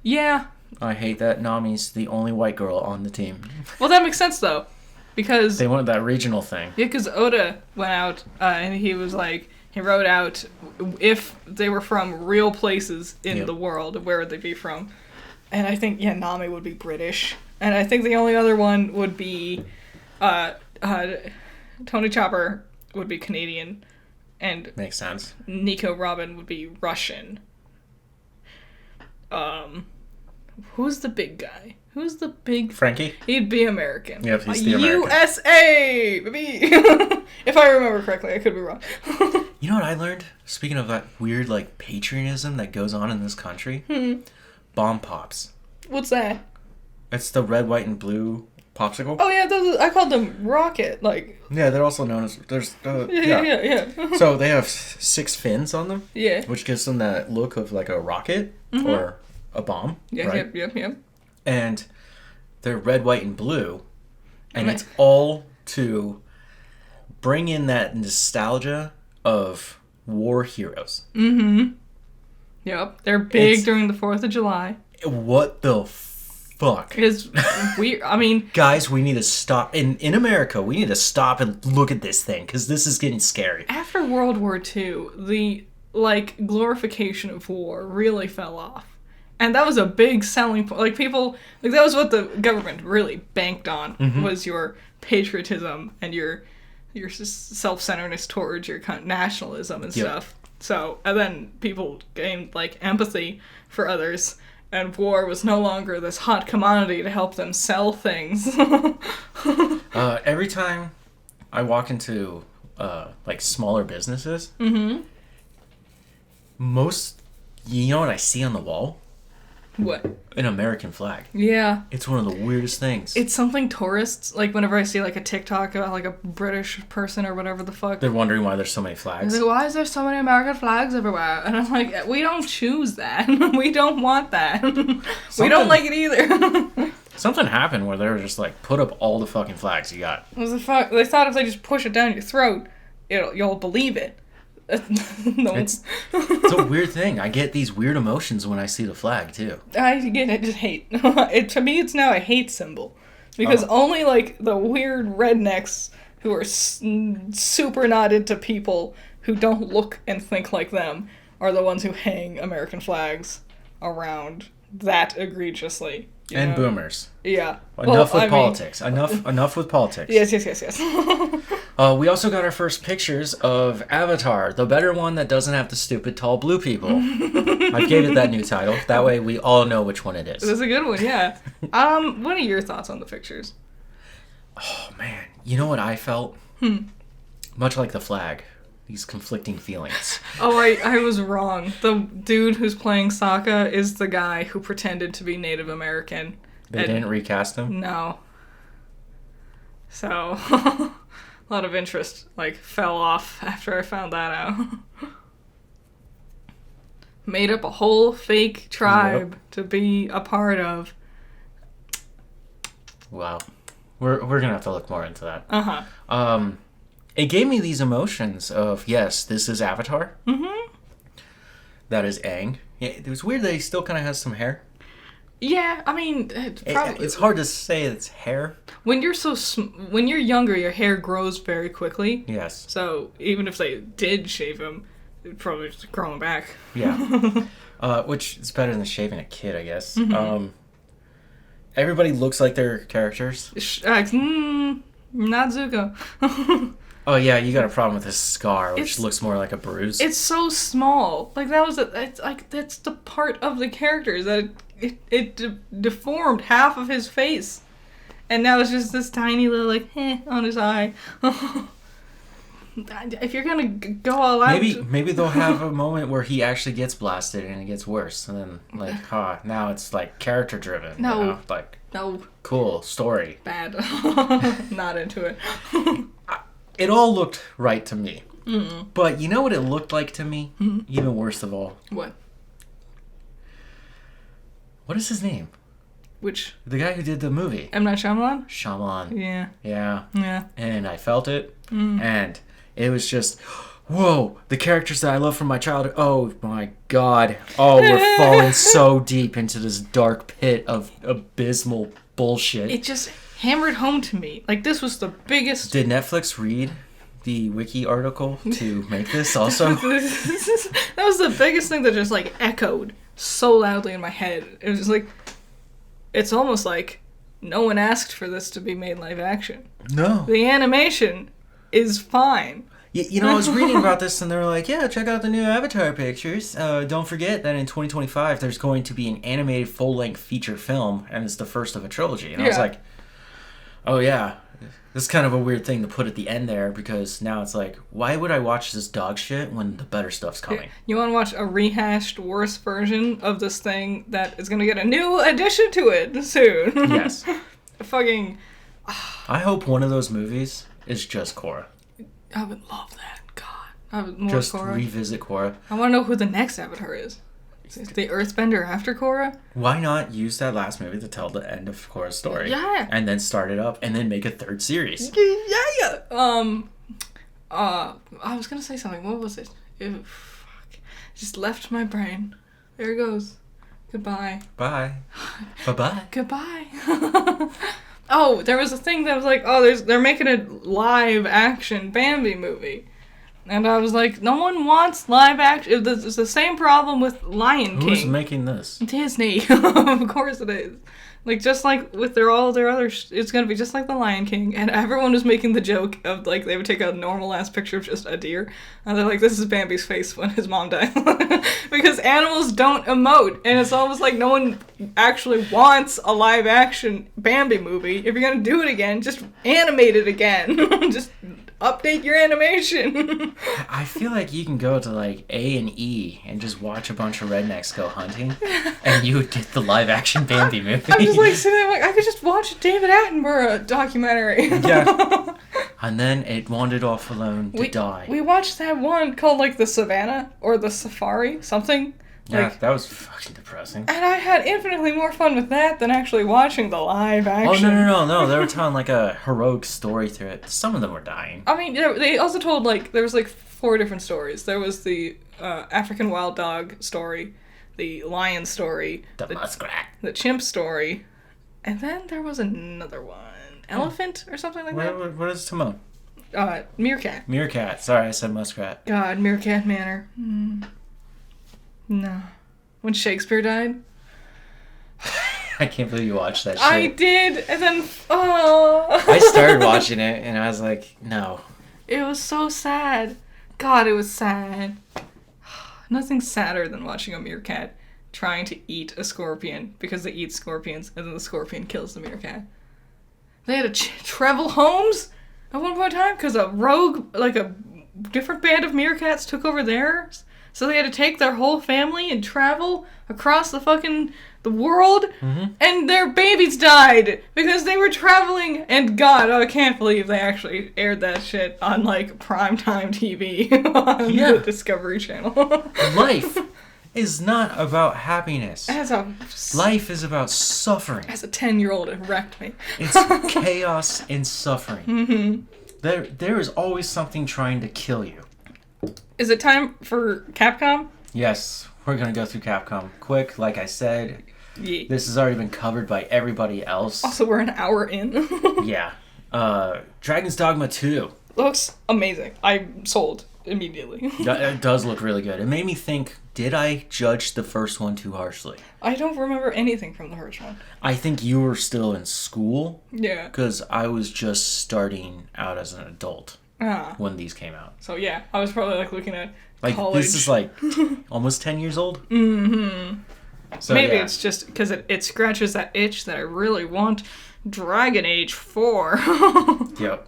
Speaker 2: Yeah.
Speaker 1: I hate that Nami's the only white girl on the team.
Speaker 2: Well, that makes sense, though. Because...
Speaker 1: They wanted that regional thing.
Speaker 2: Yeah, because Oda went out and he was like... He wrote out if they were from real places in the world, where would they be from? And I think, Nami would be British. And I think the only other one would be... Tony Chopper would be Canadian. And
Speaker 1: makes sense.
Speaker 2: Nico Robin would be Russian. Who's the big guy? Who's the big...
Speaker 1: Frankie?
Speaker 2: He'd be American.
Speaker 1: Yep, he's the American.
Speaker 2: USA! Baby! If I remember correctly, I could be wrong.
Speaker 1: You know what I learned? Speaking of that weird, like, patriotism that goes on in this country? Bomb Pops.
Speaker 2: What's that?
Speaker 1: It's the red, white, and blue popsicle.
Speaker 2: Oh, yeah, I called them Rocket, like...
Speaker 1: Yeah, they're also known as...
Speaker 2: Yeah.
Speaker 1: So they have 6 fins on them.
Speaker 2: Yeah.
Speaker 1: Which gives them that look of, like, a rocket or a bomb.
Speaker 2: Yeah,
Speaker 1: right?
Speaker 2: Yep.
Speaker 1: And they're red, white, and blue. And it's all to bring in that nostalgia of war heroes.
Speaker 2: Yep. They're big during the 4th of July.
Speaker 1: What the fuck?
Speaker 2: It's weird. I mean...
Speaker 1: Guys, we need to stop. In America, we need to stop and look at this thing, because this is getting scary.
Speaker 2: After World War II, the, like, glorification of war really fell off. And that was a big selling point. Like, people... Like, that was what the government really banked on, was your patriotism and your self-centeredness towards your nationalism and stuff. So, and then people gained, like, empathy for others, and war was no longer this hot commodity to help them sell things.
Speaker 1: Every time I walk into, like, smaller businesses, you know what I see on the wall?
Speaker 2: What?
Speaker 1: An American flag.
Speaker 2: Yeah.
Speaker 1: It's one of the weirdest things.
Speaker 2: It's something tourists, like, whenever I see, like, a TikTok about, like, a British person or whatever the fuck.
Speaker 1: They're wondering why there's so many flags.
Speaker 2: They're like, why is there so many American flags everywhere? And I'm like, we don't choose that. We don't want that. We don't like it either.
Speaker 1: Something happened where they were just like, put up all the fucking flags you got.
Speaker 2: They thought if they just push it down your throat, you'll believe it. No.
Speaker 1: It's a weird thing. I get these weird emotions when I see the flag, too.
Speaker 2: I just hate. To me, it's now a hate symbol. Because only, like, the weird rednecks who are super not into people who don't look and think like them are the ones who hang American flags around that egregiously.
Speaker 1: And boomers.
Speaker 2: Yeah.
Speaker 1: Enough with politics. Enough with politics.
Speaker 2: Yes.
Speaker 1: We also got our first pictures of Avatar, the better one that doesn't have the stupid tall blue people. I gave it that new title. That way we all know which one it is.
Speaker 2: It's a good one, yeah. What are your thoughts on the pictures?
Speaker 1: Oh, man. You know what I felt? Much like the flag. These conflicting feelings.
Speaker 2: Oh, I was wrong. The dude who's playing Sokka is the guy who pretended to be Native American.
Speaker 1: They didn't recast him?
Speaker 2: No. So, a lot of interest, like, fell off after I found that out. Made up a whole fake tribe to be a part of.
Speaker 1: Wow. We're gonna have to look more into that. It gave me these emotions of, yes, this is Avatar. That is Aang. Yeah, it was weird that he still kind of has some hair.
Speaker 2: Yeah, I mean,
Speaker 1: It's hard to say it's hair.
Speaker 2: When you're when you're younger, your hair grows very quickly.
Speaker 1: Yes.
Speaker 2: So even if they did shave him, it'd probably just grow him back.
Speaker 1: Yeah. Which is better than shaving a kid, I guess. Everybody looks like their characters.
Speaker 2: Not Zuko.
Speaker 1: Oh yeah, you got a problem with his scar, which looks more like a bruise.
Speaker 2: It's so small. Like it's like that's the part of the character that it deformed half of his face, and now it's just this tiny little like on his eye. If you're gonna go all out,
Speaker 1: maybe they'll have a moment where he actually gets blasted and it gets worse, and then like, now it's like character driven.
Speaker 2: No,
Speaker 1: you know? Like
Speaker 2: no,
Speaker 1: cool story.
Speaker 2: Bad, not into it.
Speaker 1: It all looked right to me, but you know what it looked like to me? Even worse of all.
Speaker 2: What?
Speaker 1: What is his name?
Speaker 2: Which?
Speaker 1: The guy who did the movie.
Speaker 2: M. Night Shyamalan?
Speaker 1: Shyamalan.
Speaker 2: Yeah.
Speaker 1: Yeah.
Speaker 2: Yeah.
Speaker 1: And I felt it, and it was just, whoa, the characters that I love from my childhood. Oh my god. Oh, we're falling so deep into this dark pit of abysmal bullshit.
Speaker 2: It just hammered home to me. Like, this was the biggest...
Speaker 1: Did Netflix read the wiki article to make this also?
Speaker 2: That was the biggest thing that just, like, echoed so loudly in my head. It was just like... It's almost like no one asked for this to be made live action.
Speaker 1: No.
Speaker 2: The animation is fine.
Speaker 1: You know, I was reading about this and they were like, yeah, check out the new Avatar pictures. Don't forget that in 2025 there's going to be an animated full-length feature film, and it's the first of a trilogy. And I was like, oh yeah, this is kind of a weird thing to put at the end there, because now it's like, why would I watch this dog shit when the better stuff's coming?
Speaker 2: You want to watch a rehashed, worse version of this thing that is going to get a new addition to it soon?
Speaker 1: Yes.
Speaker 2: Fucking...
Speaker 1: I hope one of those movies is just Korra.
Speaker 2: I would love that. God. I would more
Speaker 1: just
Speaker 2: Korra.
Speaker 1: Revisit Korra.
Speaker 2: I want to know who the next Avatar is. Is the Earthbender after Korra?
Speaker 1: Why not use that last movie to tell the end of Korra's story?
Speaker 2: Yeah.
Speaker 1: And then start it up and then make a third series.
Speaker 2: Yeah. I was gonna say something. What was it? Fuck. Just left my brain. There it goes. Goodbye.
Speaker 1: Bye. Bye-bye.
Speaker 2: Goodbye. Oh, there was a thing that was like, they're making a live action Bambi movie. And I was like, no one wants live action. It's the same problem with Lion King.
Speaker 1: Who's making this?
Speaker 2: Disney. Of course it is. Like, just like with all their other... it's going to be just like the Lion King. And everyone was making the joke of, like, they would take a normal-ass picture of just a deer. And they're like, this is Bambi's face when his mom died. Because animals don't emote. And it's almost like no one actually wants a live-action Bambi movie. If you're going to do it again, just animate it again. Just update your animation.
Speaker 1: I feel like you can go to, like, A&E and just watch a bunch of rednecks go hunting. And you would get the live-action Bambi movie.
Speaker 2: I'm just like sitting there like, I could just watch a David Attenborough documentary.
Speaker 1: Yeah. And then it wandered off alone to die.
Speaker 2: We watched that one called like The Savannah or The Safari, something.
Speaker 1: Yeah,
Speaker 2: like,
Speaker 1: that was fucking depressing.
Speaker 2: And I had infinitely more fun with that than actually watching the live action.
Speaker 1: Oh, no. They were telling like a heroic story through it. Some of them were dying.
Speaker 2: I mean, they also told like, there was like 4 different stories. There was the African wild dog story, the lion story,
Speaker 1: the muskrat,
Speaker 2: the chimp story, and then there was another one. Elephant or something like that?
Speaker 1: What is Timon?
Speaker 2: Meerkat.
Speaker 1: Meerkat. Sorry, I said muskrat.
Speaker 2: God, Meerkat Manor. No. When Shakespeare died?
Speaker 1: I can't believe you watched that shit.
Speaker 2: I did, and then...
Speaker 1: I started watching it, and I was like, no.
Speaker 2: It was so sad. God, it was sad. Nothing sadder than watching a meerkat trying to eat a scorpion because they eat scorpions, and then the scorpion kills the meerkat. They had to travel homes at one point in time because a rogue, like a different band of meerkats took over theirs. So they had to take their whole family and travel across the world, and their babies died because they were traveling, and God, I can't believe they actually aired that shit on, like, primetime TV on the Discovery Channel.
Speaker 1: Life is not about happiness. Life is about suffering.
Speaker 2: As a 10-year-old, it wrecked me.
Speaker 1: It's chaos and suffering. There is always something trying to kill you.
Speaker 2: Is it time for Capcom?
Speaker 1: Yes. we're gonna go through Capcom quick. Like I said,
Speaker 2: Yeah.
Speaker 1: this has already been covered by everybody else.
Speaker 2: Also, we're an hour in.
Speaker 1: Yeah. Dragon's Dogma 2.
Speaker 2: Looks amazing. I'm sold immediately.
Speaker 1: It does look really good. It made me think, did I judge the first one too harshly?
Speaker 2: I don't remember anything from the first one.
Speaker 1: I think you were still in school,
Speaker 2: Yeah.
Speaker 1: because I was just starting out as an adult when these came out.
Speaker 2: So yeah, I was probably like looking at
Speaker 1: Like,
Speaker 2: college.
Speaker 1: this is like almost 10 years old.
Speaker 2: Mm-hmm.
Speaker 1: So,
Speaker 2: Maybe
Speaker 1: yeah.
Speaker 2: it's just because it scratches that itch that I really want Dragon Age 4.
Speaker 1: Yep.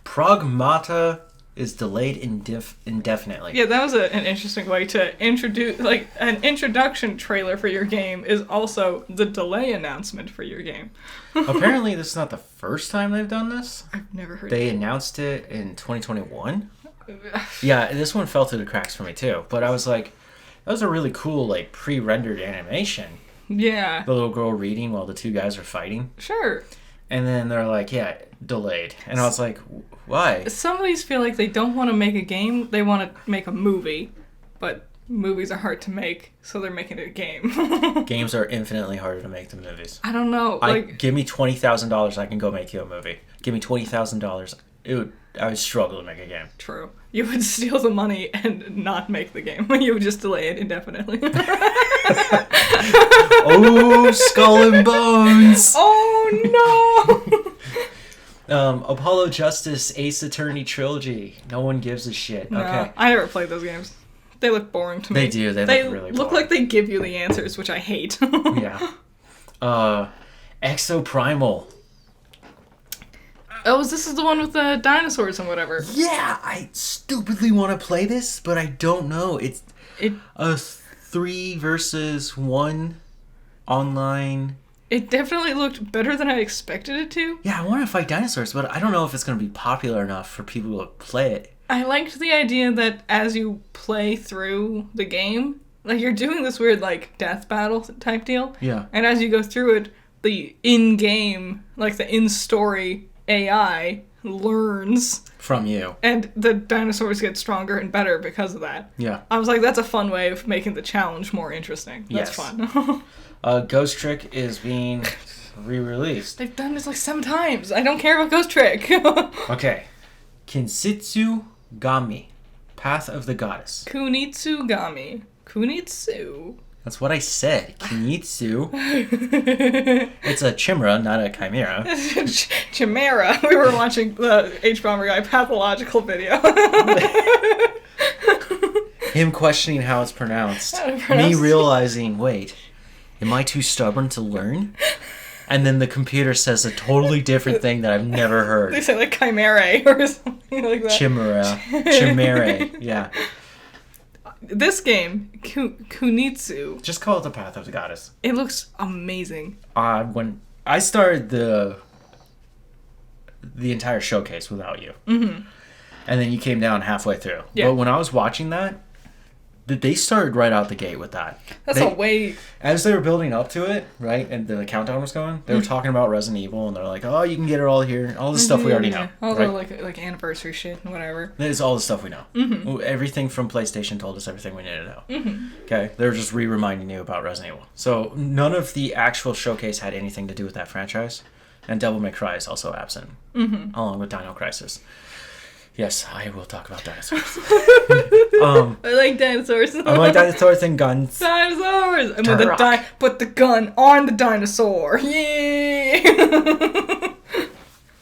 Speaker 1: Pragmata is delayed indefinitely.
Speaker 2: Yeah, that was an interesting way to introduce, like, an introduction trailer for your game is also the delay announcement for your game.
Speaker 1: Apparently, this is not the first time they've done this.
Speaker 2: I've never heard
Speaker 1: They
Speaker 2: of
Speaker 1: announced it in 2021.
Speaker 2: it.
Speaker 1: Yeah, this one fell through the cracks for me too. But I was like, that was a really cool, like, pre-rendered animation.
Speaker 2: Yeah,
Speaker 1: The little girl reading while the two guys are fighting.
Speaker 2: sure.
Speaker 1: And then they're like, yeah, delayed. And I was like, why?
Speaker 2: Some of these feel like they don't want to make a game, they want to make a movie. But movies are hard to make, so they're making it a game.
Speaker 1: Games are infinitely harder to make than movies.
Speaker 2: I don't know. Like,
Speaker 1: Give me $20,000, I can go make you a movie. Give me $20,000, I would struggle to make a game.
Speaker 2: true. You would steal the money and not make the game. You would just delay it indefinitely.
Speaker 1: Oh, Skull and Bones!
Speaker 2: Oh no!
Speaker 1: Apollo Justice Ace Attorney Trilogy. No one gives a shit.
Speaker 2: No,
Speaker 1: Okay.
Speaker 2: I never played those games. They look boring to me.
Speaker 1: They do. They look really
Speaker 2: look
Speaker 1: boring.
Speaker 2: like they give you the answers, which I hate.
Speaker 1: Yeah. Exoprimal.
Speaker 2: Oh, this is the one with the dinosaurs and whatever.
Speaker 1: Yeah, I stupidly want to play this, but I don't know. It's
Speaker 2: It
Speaker 1: a 3 versus 1 online.
Speaker 2: it definitely looked better than I expected it to.
Speaker 1: Yeah, I want to fight dinosaurs, but I don't know if it's going to be popular enough for people to play it.
Speaker 2: I liked the idea that as you play through the game, like you're doing this weird like death battle type deal.
Speaker 1: Yeah.
Speaker 2: And as you go through it, the in-game, like the in-story AI learns,
Speaker 1: From you.
Speaker 2: and the dinosaurs get stronger and better because of that.
Speaker 1: Yeah.
Speaker 2: I was like, that's a fun way of making the challenge more interesting. That's
Speaker 1: Yes.
Speaker 2: fun.
Speaker 1: Ghost Trick is being re-released.
Speaker 2: They've done this like 7 times. I don't care about Ghost Trick.
Speaker 1: Okay. Kinsitsu Gami. Path of the Goddess.
Speaker 2: Kunitsugami. Kunitsu.
Speaker 1: That's what I said. Kinnitsu. It's a chimera, not a chimera.
Speaker 2: Chimera. We were watching the H-Bomber Guy pathological video.
Speaker 1: Him questioning how it's pronounced.
Speaker 2: How to
Speaker 1: Me
Speaker 2: pronounce it.
Speaker 1: realizing, wait, am I too stubborn to learn? And then the computer says a totally different thing that I've never
Speaker 2: They
Speaker 1: heard.
Speaker 2: say like chimera or something like that.
Speaker 1: Chimera. Chimere. Yeah.
Speaker 2: This game, Kunitsu,
Speaker 1: Just call it the Path of the Goddess.
Speaker 2: it looks amazing.
Speaker 1: When I started the entire showcase without you.
Speaker 2: Mm-hmm.
Speaker 1: And then you came down halfway through.
Speaker 2: Yeah.
Speaker 1: But when I was watching that, they started right out the gate with that.
Speaker 2: That's
Speaker 1: They-
Speaker 2: a way...
Speaker 1: As they were building up to it, right, and the countdown was going, they were talking about Resident Evil, and they're like, "Oh, you can get it all here, all the stuff we already know."
Speaker 2: All
Speaker 1: Right?
Speaker 2: the like anniversary shit and whatever.
Speaker 1: It's all the stuff we know.
Speaker 2: Mm-hmm.
Speaker 1: Everything from PlayStation told us everything we needed to know. Okay, they were just reminding you about Resident Evil. So none of the actual showcase had anything to do with that franchise, and Devil May Cry is also absent, along with Dino Crisis. Yes, I will talk about dinosaurs.
Speaker 2: I like dinosaurs.
Speaker 1: I like dinosaurs and guns.
Speaker 2: Dinosaurs! And
Speaker 1: Turok.
Speaker 2: put the gun on the dinosaur. Yay!
Speaker 1: Why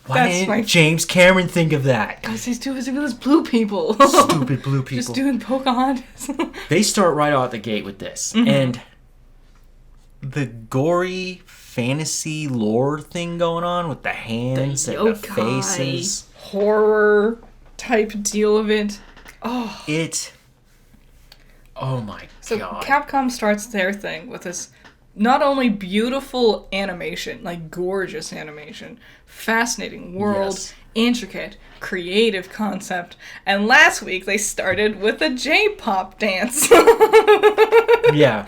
Speaker 2: That's
Speaker 1: didn't
Speaker 2: my-
Speaker 1: James Cameron think of that?
Speaker 2: Because he's too busy with his blue people.
Speaker 1: Stupid blue people.
Speaker 2: Just doing Pocahontas.
Speaker 1: They start right out the gate with this. And the gory fantasy lore thing going on with the hands and the
Speaker 2: yokai.
Speaker 1: faces.
Speaker 2: Horror type deal of it. Oh.
Speaker 1: Oh my
Speaker 2: So
Speaker 1: god.
Speaker 2: Capcom starts their thing with this not only beautiful animation, like gorgeous animation, fascinating world,
Speaker 1: Yes.
Speaker 2: intricate, creative concept, and last week they started with a J-pop dance.
Speaker 1: Yeah.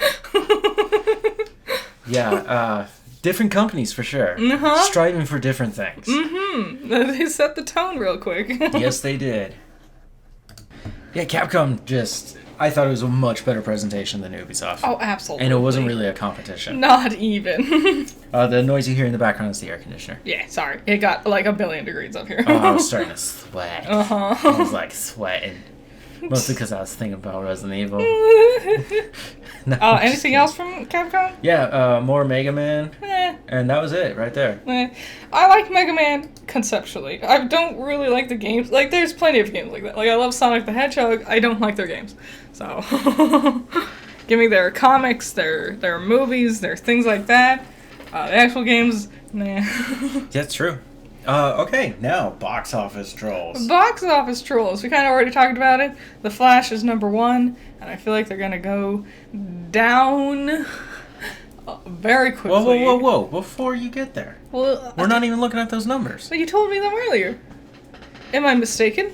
Speaker 1: Yeah, different companies for sure.
Speaker 2: Uh-huh.
Speaker 1: Striving for different things.
Speaker 2: They set the tone real quick.
Speaker 1: Yes, they did. Yeah, Capcom just I thought it was a much better presentation than Ubisoft.
Speaker 2: Oh, absolutely.
Speaker 1: And it wasn't really a competition.
Speaker 2: Not even.
Speaker 1: The noise you hear in the background is the air conditioner.
Speaker 2: Yeah, sorry. It got like 1,000,000,000 degrees up here.
Speaker 1: Oh, I was starting to sweat.
Speaker 2: Uh-huh.
Speaker 1: I was like sweating. Mostly because I was thinking about Resident Evil. No, I'm just
Speaker 2: Anything
Speaker 1: kidding.
Speaker 2: else from Capcom?
Speaker 1: Yeah, more Mega Man. And that was it right there.
Speaker 2: I like Mega Man conceptually. I don't really like the games. Like, there's plenty of games like that. Like, I love Sonic the Hedgehog. I don't like their games. So, give me their comics, their movies, their things like that. The actual games, nah.
Speaker 1: That's true. Okay, now box office trolls.
Speaker 2: Box office trolls. We kind of already talked about it. The Flash is #1, and I feel like they're gonna go down very quickly.
Speaker 1: Whoa! Before you get there,
Speaker 2: Well,
Speaker 1: we're not even looking at those numbers.
Speaker 2: But you told me them earlier. Am I mistaken?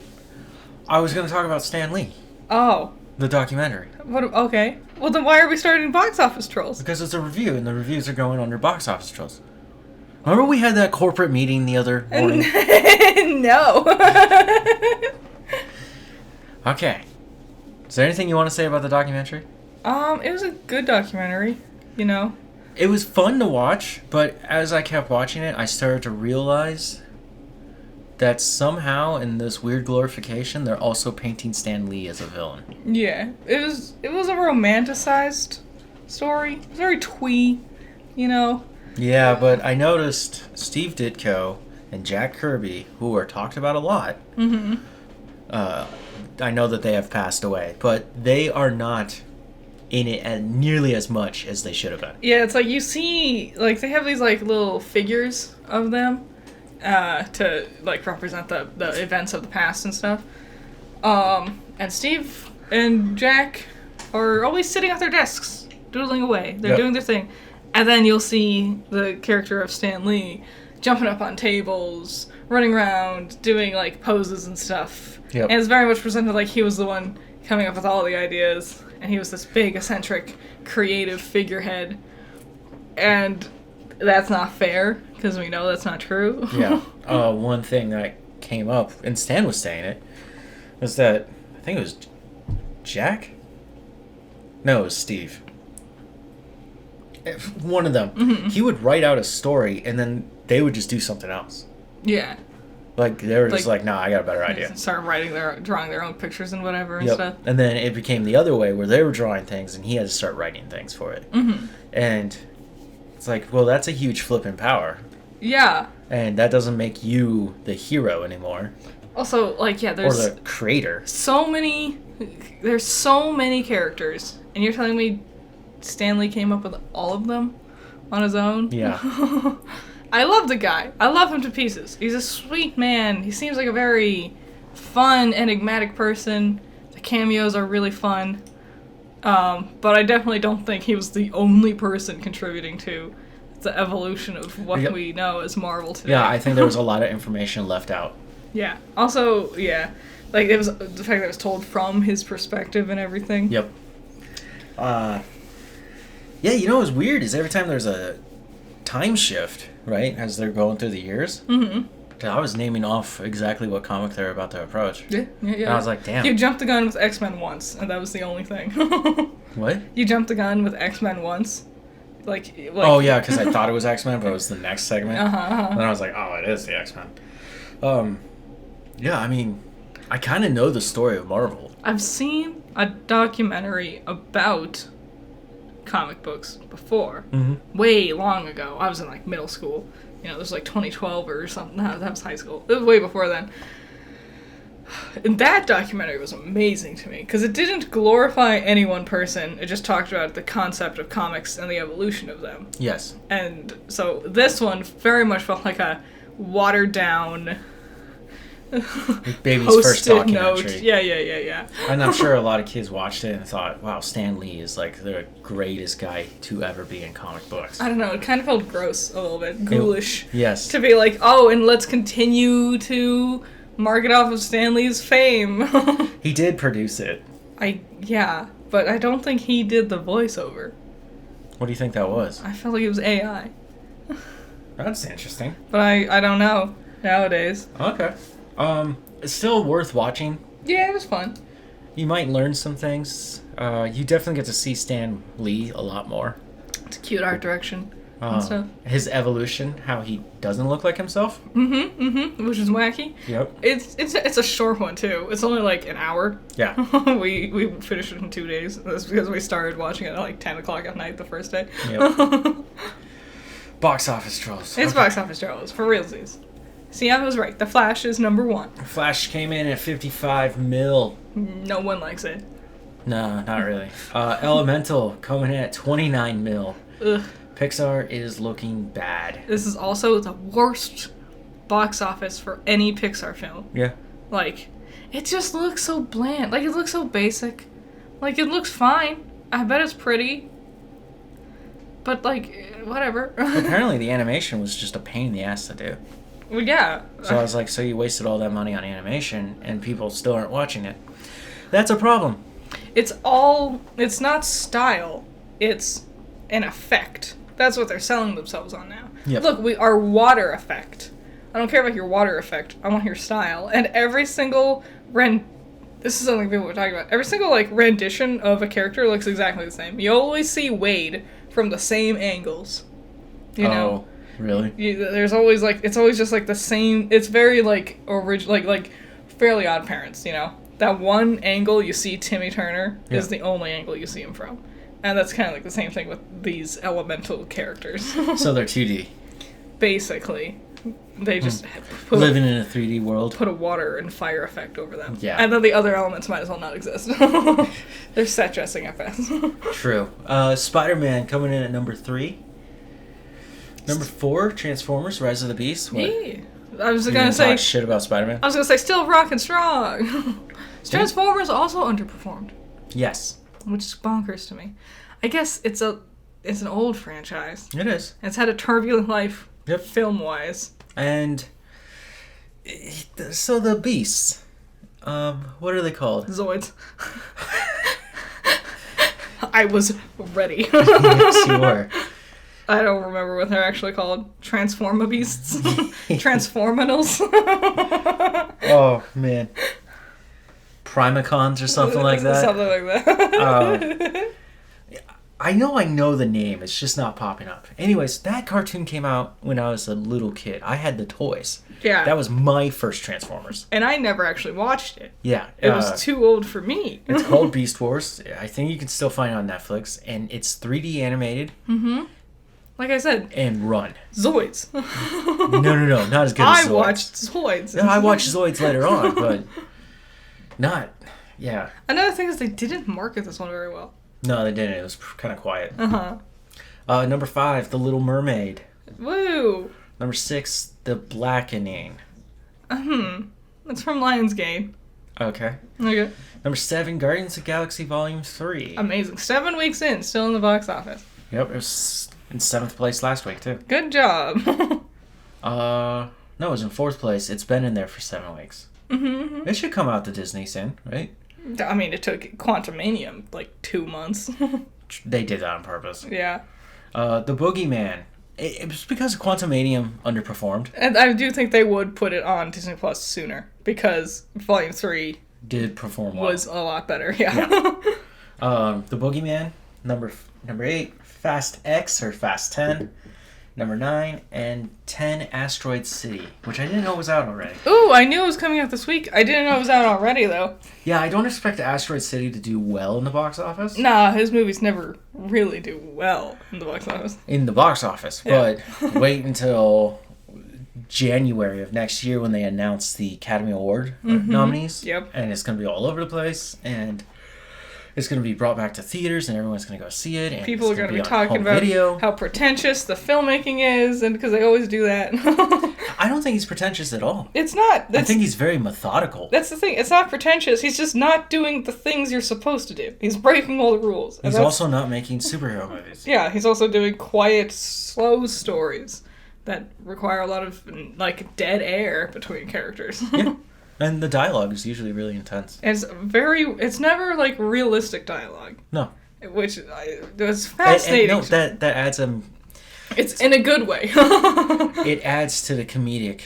Speaker 1: I was going to talk about Stan Lee,
Speaker 2: Oh.
Speaker 1: the documentary,
Speaker 2: Okay. Well, then why are we starting box office trolls?
Speaker 1: because it's a review, and the reviews are going under box office trolls. Remember we had that corporate meeting the other morning?
Speaker 2: No.
Speaker 1: Okay. Is there anything you want to say about the documentary?
Speaker 2: It was a good documentary, you know.
Speaker 1: It was fun to watch, but as I kept watching it, I started to realize that somehow in this weird glorification, they're also painting Stan Lee as a villain.
Speaker 2: Yeah. It was a romanticized story. It was very twee, you know.
Speaker 1: Yeah, but I noticed Steve Ditko and Jack Kirby, who are talked about a lot.
Speaker 2: Mm-hmm.
Speaker 1: I know that they have passed away, but they are not in it nearly as much as they should have been.
Speaker 2: Yeah, it's like you see, like they have these like little figures of them to like represent the events of the past and stuff. And Steve and Jack are always sitting at their desks, doodling away. They're
Speaker 1: Yep.
Speaker 2: doing their thing. And then you'll see the character of Stan Lee jumping up on tables, running around, doing like poses and stuff.
Speaker 1: Yep.
Speaker 2: And it's very much presented like he was the one coming up with all the ideas, and he was this big, eccentric, creative figurehead. And that's not fair, because we know that's not true.
Speaker 1: Yeah. One thing that came up, and Stan was saying it, was that, I think it was Jack? No, it was Steve. One of them.
Speaker 2: Mm-hmm.
Speaker 1: He would write out a story, and then they would just do something else.
Speaker 2: Yeah.
Speaker 1: Like, they were just like, nah, I got a better idea.
Speaker 2: Start drawing their own pictures and whatever and
Speaker 1: Yep.
Speaker 2: stuff.
Speaker 1: And then it became the other way, where they were drawing things, and he had to start writing things for it.
Speaker 2: Mm-hmm.
Speaker 1: And it's like, well, that's a huge flip in power.
Speaker 2: Yeah.
Speaker 1: And that doesn't make you the hero anymore.
Speaker 2: Also, like, yeah,
Speaker 1: Or
Speaker 2: there's
Speaker 1: the creator.
Speaker 2: there's so many characters, and you're telling me Stan Lee came up with all of them on his own?
Speaker 1: Yeah.
Speaker 2: I love the guy. I love him to pieces. He's a sweet man. He seems like a very fun, enigmatic person. The cameos are really fun. But I definitely don't think he was the only person contributing to the evolution of what
Speaker 1: Yep.
Speaker 2: we know as Marvel today.
Speaker 1: Yeah, I think there was a lot of information left out.
Speaker 2: Yeah. Also, yeah. Like, it was the fact that it was told from his perspective and everything.
Speaker 1: Yep. Yeah, you know what's weird is every time there's a time shift, right, as they're going through the years,
Speaker 2: Mm-hmm.
Speaker 1: I was naming off exactly what comic they're about to approach.
Speaker 2: Yeah.
Speaker 1: And I was like, damn.
Speaker 2: You jumped the gun with X-Men once, and that was the only thing.
Speaker 1: What?
Speaker 2: You jumped the gun with X-Men once. Like
Speaker 1: Oh, yeah, because I thought it was X-Men, but it was the next segment.
Speaker 2: Uh-huh.
Speaker 1: And then I was like, oh, it is the X-Men. Yeah, I mean, I kind of know the story of Marvel.
Speaker 2: I've seen a documentary about comic books before.
Speaker 1: Mm-hmm.
Speaker 2: Way long ago. I was in, like, middle school. You know, it was, like, 2012 or something. No, that was high school. It was way before then. And that documentary was amazing to me, because it didn't glorify any one person. It just talked about the concept of comics and the evolution of them.
Speaker 1: Yes.
Speaker 2: And so this one very much felt like a watered-down
Speaker 1: Baby's first
Speaker 2: post-it
Speaker 1: documentary.
Speaker 2: note. Yeah.
Speaker 1: And I'm sure a lot of kids watched it and thought, wow, Stan Lee is like the greatest guy to ever be in comic books.
Speaker 2: I don't know, it kind of felt gross a little bit, ghoulish.
Speaker 1: Yes.
Speaker 2: To be like, oh, and let's continue to mark it off of Stan Lee's fame.
Speaker 1: He did produce it.
Speaker 2: Yeah, but I don't think he did the voiceover.
Speaker 1: What do you think that was?
Speaker 2: I felt like it was AI.
Speaker 1: That's interesting.
Speaker 2: But I don't know nowadays.
Speaker 1: Okay. It's still worth watching.
Speaker 2: Yeah, it was fun.
Speaker 1: You might learn some things. You definitely get to see Stan Lee a lot more.
Speaker 2: It's cute art direction and stuff.
Speaker 1: His evolution, how he doesn't look like himself.
Speaker 2: Which is wacky.
Speaker 1: Yep.
Speaker 2: It's a short one too. It's only like an hour.
Speaker 1: Yeah.
Speaker 2: we finished it in 2 days. That's because we started watching it at like 10 o'clock at night the first day.
Speaker 1: Yep. Box office trolls.
Speaker 2: It's box office trolls for realsies. See, I was right. The Flash is number 1.
Speaker 1: Flash came in at 55 mil.
Speaker 2: No one likes it.
Speaker 1: No, not really. Elemental coming in at 29 mil.
Speaker 2: Ugh.
Speaker 1: Pixar is looking bad.
Speaker 2: This is also the worst box office for any Pixar film.
Speaker 1: Yeah.
Speaker 2: Like, it just looks so bland. Like, it looks so basic. Like, it looks fine. I bet it's pretty. But, like, whatever.
Speaker 1: Apparently the animation was just a pain in the ass to do.
Speaker 2: Well, yeah.
Speaker 1: So I was like, so you wasted all that money on animation and people still aren't watching it. That's a problem.
Speaker 2: It's not style. It's an effect. That's what they're selling themselves on now.
Speaker 1: Yep.
Speaker 2: Look, our water effect. I don't care about your water effect. I want your style. And every single this is something people were talking about. Every single, like, rendition of a character looks exactly the same. You always see Wade from the same angles. You know?
Speaker 1: Oh, really?
Speaker 2: There's always, like, it's always just, like, the same. It's very, like, original, like Fairly Odd Parents, you know? That one angle you see Timmy Turner is the only angle you see him from. And that's kind of like the same thing with these elemental characters.
Speaker 1: So they're 2D.
Speaker 2: Basically. They just
Speaker 1: living in a 3D world.
Speaker 2: Put a water and fire effect over them.
Speaker 1: Yeah.
Speaker 2: And then the other elements might as well not exist. They're set dressing at best.
Speaker 1: True. Spider-Man coming in at number 3. Number 4, Transformers: Rise of the Beast. What?
Speaker 2: Yeah. I was
Speaker 1: You
Speaker 2: gonna
Speaker 1: didn't
Speaker 2: say
Speaker 1: talk shit about Spider-Man?
Speaker 2: I was gonna say still rockin' strong. Transformers also underperformed.
Speaker 1: Yes.
Speaker 2: Which is bonkers to me. I guess it's an old franchise.
Speaker 1: It is.
Speaker 2: It's had a turbulent life,
Speaker 1: Yep.
Speaker 2: film-wise.
Speaker 1: And so the beasts, what are they called?
Speaker 2: Zoids. I was ready.
Speaker 1: Yes, you were.
Speaker 2: I don't remember what they're actually called. Transformabeasts? Transforminals?
Speaker 1: Oh, man. Primacons or something like that?
Speaker 2: Something like that.
Speaker 1: I know the name. It's just not popping up. Anyways, that cartoon came out when I was a little kid. I had the toys.
Speaker 2: Yeah.
Speaker 1: That was my first Transformers.
Speaker 2: And I never actually watched it.
Speaker 1: Yeah.
Speaker 2: It was too old for me.
Speaker 1: It's called Beast Wars. I think you can still find it on Netflix. And it's 3D animated.
Speaker 2: Mm-hmm. Like I said.
Speaker 1: And run.
Speaker 2: Zoids.
Speaker 1: No. Not as good as Zoids.
Speaker 2: I watched Zoids.
Speaker 1: No, I watched Zoids later on, but not. Yeah.
Speaker 2: Another thing is they didn't market this one very well.
Speaker 1: No, they didn't. It was kind of quiet.
Speaker 2: Uh-huh.
Speaker 1: Number 5, The Little Mermaid.
Speaker 2: Woo!
Speaker 1: Number 6, The Blackening.
Speaker 2: It's from Lionsgate.
Speaker 1: Okay.
Speaker 2: Okay.
Speaker 1: Number 7, Guardians of the Galaxy Volume 3.
Speaker 2: Amazing. 7 weeks in, still in the box office.
Speaker 1: Yep, it was in 7th place last week, too.
Speaker 2: Good job.
Speaker 1: No, it was in 4th place. It's been in there for 7 weeks.
Speaker 2: Mm-hmm.
Speaker 1: It should come out to Disney soon, right?
Speaker 2: I mean, it took Quantumania like 2 months.
Speaker 1: They did that on purpose.
Speaker 2: Yeah.
Speaker 1: The Boogeyman. It was because Quantumania underperformed.
Speaker 2: And I do think they would put it on Disney Plus sooner because Volume 3
Speaker 1: Did perform well.
Speaker 2: was a lot better. Yeah.
Speaker 1: The Boogeyman. Number 8, Fast X or Fast 10. Number 9 and 10, Asteroid City, which I didn't know was out already.
Speaker 2: Ooh, I knew it was coming out this week. I didn't know it was out already, though.
Speaker 1: Yeah, I don't expect Asteroid City to do well in the box office.
Speaker 2: Nah, his movies never really do well in the box office.
Speaker 1: In the box office,
Speaker 2: Yeah.
Speaker 1: but wait until January of next year when they announce the Academy Award nominees.
Speaker 2: Yep.
Speaker 1: And it's going to be all over the place, and it's going to be brought back to theaters, and everyone's going to go see it. And
Speaker 2: People are going to be
Speaker 1: on
Speaker 2: talking
Speaker 1: home
Speaker 2: about
Speaker 1: video.
Speaker 2: how pretentious the filmmaking is, and because they always do that.
Speaker 1: I don't think he's pretentious at all.
Speaker 2: It's not.
Speaker 1: I think he's very methodical.
Speaker 2: That's the thing. It's not pretentious. He's just not doing the things you're supposed to do. He's breaking all the rules.
Speaker 1: He's also not making superhero movies.
Speaker 2: Yeah, he's also doing quiet, slow stories that require a lot of, like, dead air between characters.
Speaker 1: Yeah. And the dialogue is usually really intense.
Speaker 2: It's never, like, realistic dialogue.
Speaker 1: No.
Speaker 2: Which was fascinating.
Speaker 1: And that adds
Speaker 2: It's in a good way.
Speaker 1: it adds to the comedic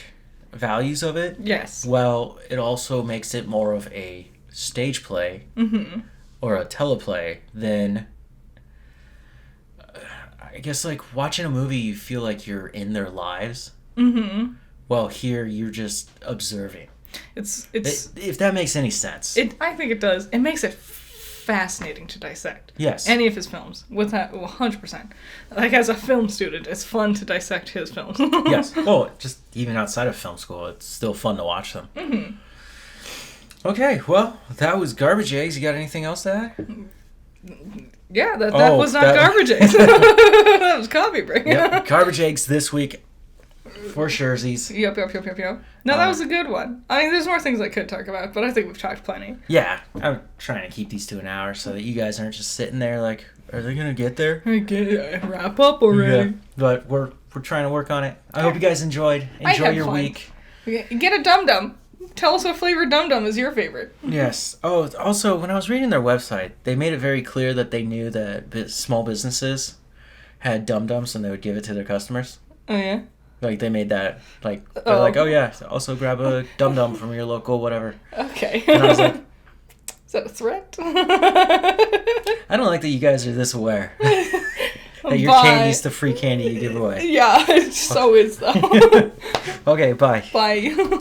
Speaker 1: values of it.
Speaker 2: Yes.
Speaker 1: Well, it also makes it more of a stage play or a teleplay, then I guess like watching a movie, you feel like you're in their lives. Mm-hmm. Well, here you're just observing.
Speaker 2: It's
Speaker 1: if that makes any sense.
Speaker 2: I think it does. It makes it fascinating to dissect.
Speaker 1: Yes.
Speaker 2: Any of his films, with that 100%. Like as a film student, it's fun to dissect his films.
Speaker 1: Yes. Well, just even outside of film school, it's still fun to watch them. Mm-hmm. Okay. Well, that was Garbage Eggs. You got anything else to add?
Speaker 2: Yeah, that was not Garbage Eggs. That was Coffee Break.
Speaker 1: Yep. Garbage Eggs this week for Scherzies.
Speaker 2: Yep. No, that was a good one. I mean, there's more things I could talk about, but I think we've talked plenty.
Speaker 1: Yeah, I'm trying to keep these to an hour so that you guys aren't just sitting there like, are they gonna get there?
Speaker 2: Wrap up already.
Speaker 1: Yeah, but we're trying to work on it. I hope you guys enjoyed. Enjoy your week.
Speaker 2: Get a Dum Dum. Tell us what flavor Dum Dum is your favorite.
Speaker 1: Yes. Oh, also, when I was reading their website, they made it very clear that they knew that small businesses had Dum Dums and they would give it to their customers.
Speaker 2: Oh, yeah?
Speaker 1: Like, they made that, like, they're like, oh, yeah, also grab a Dum Dum from your local whatever.
Speaker 2: Okay.
Speaker 1: And I was like...
Speaker 2: Is that a threat?
Speaker 1: I don't like that you guys are this aware. That your candy's the free candy you give away.
Speaker 2: Yeah, it so is, though.
Speaker 1: Okay, bye.
Speaker 2: Bye.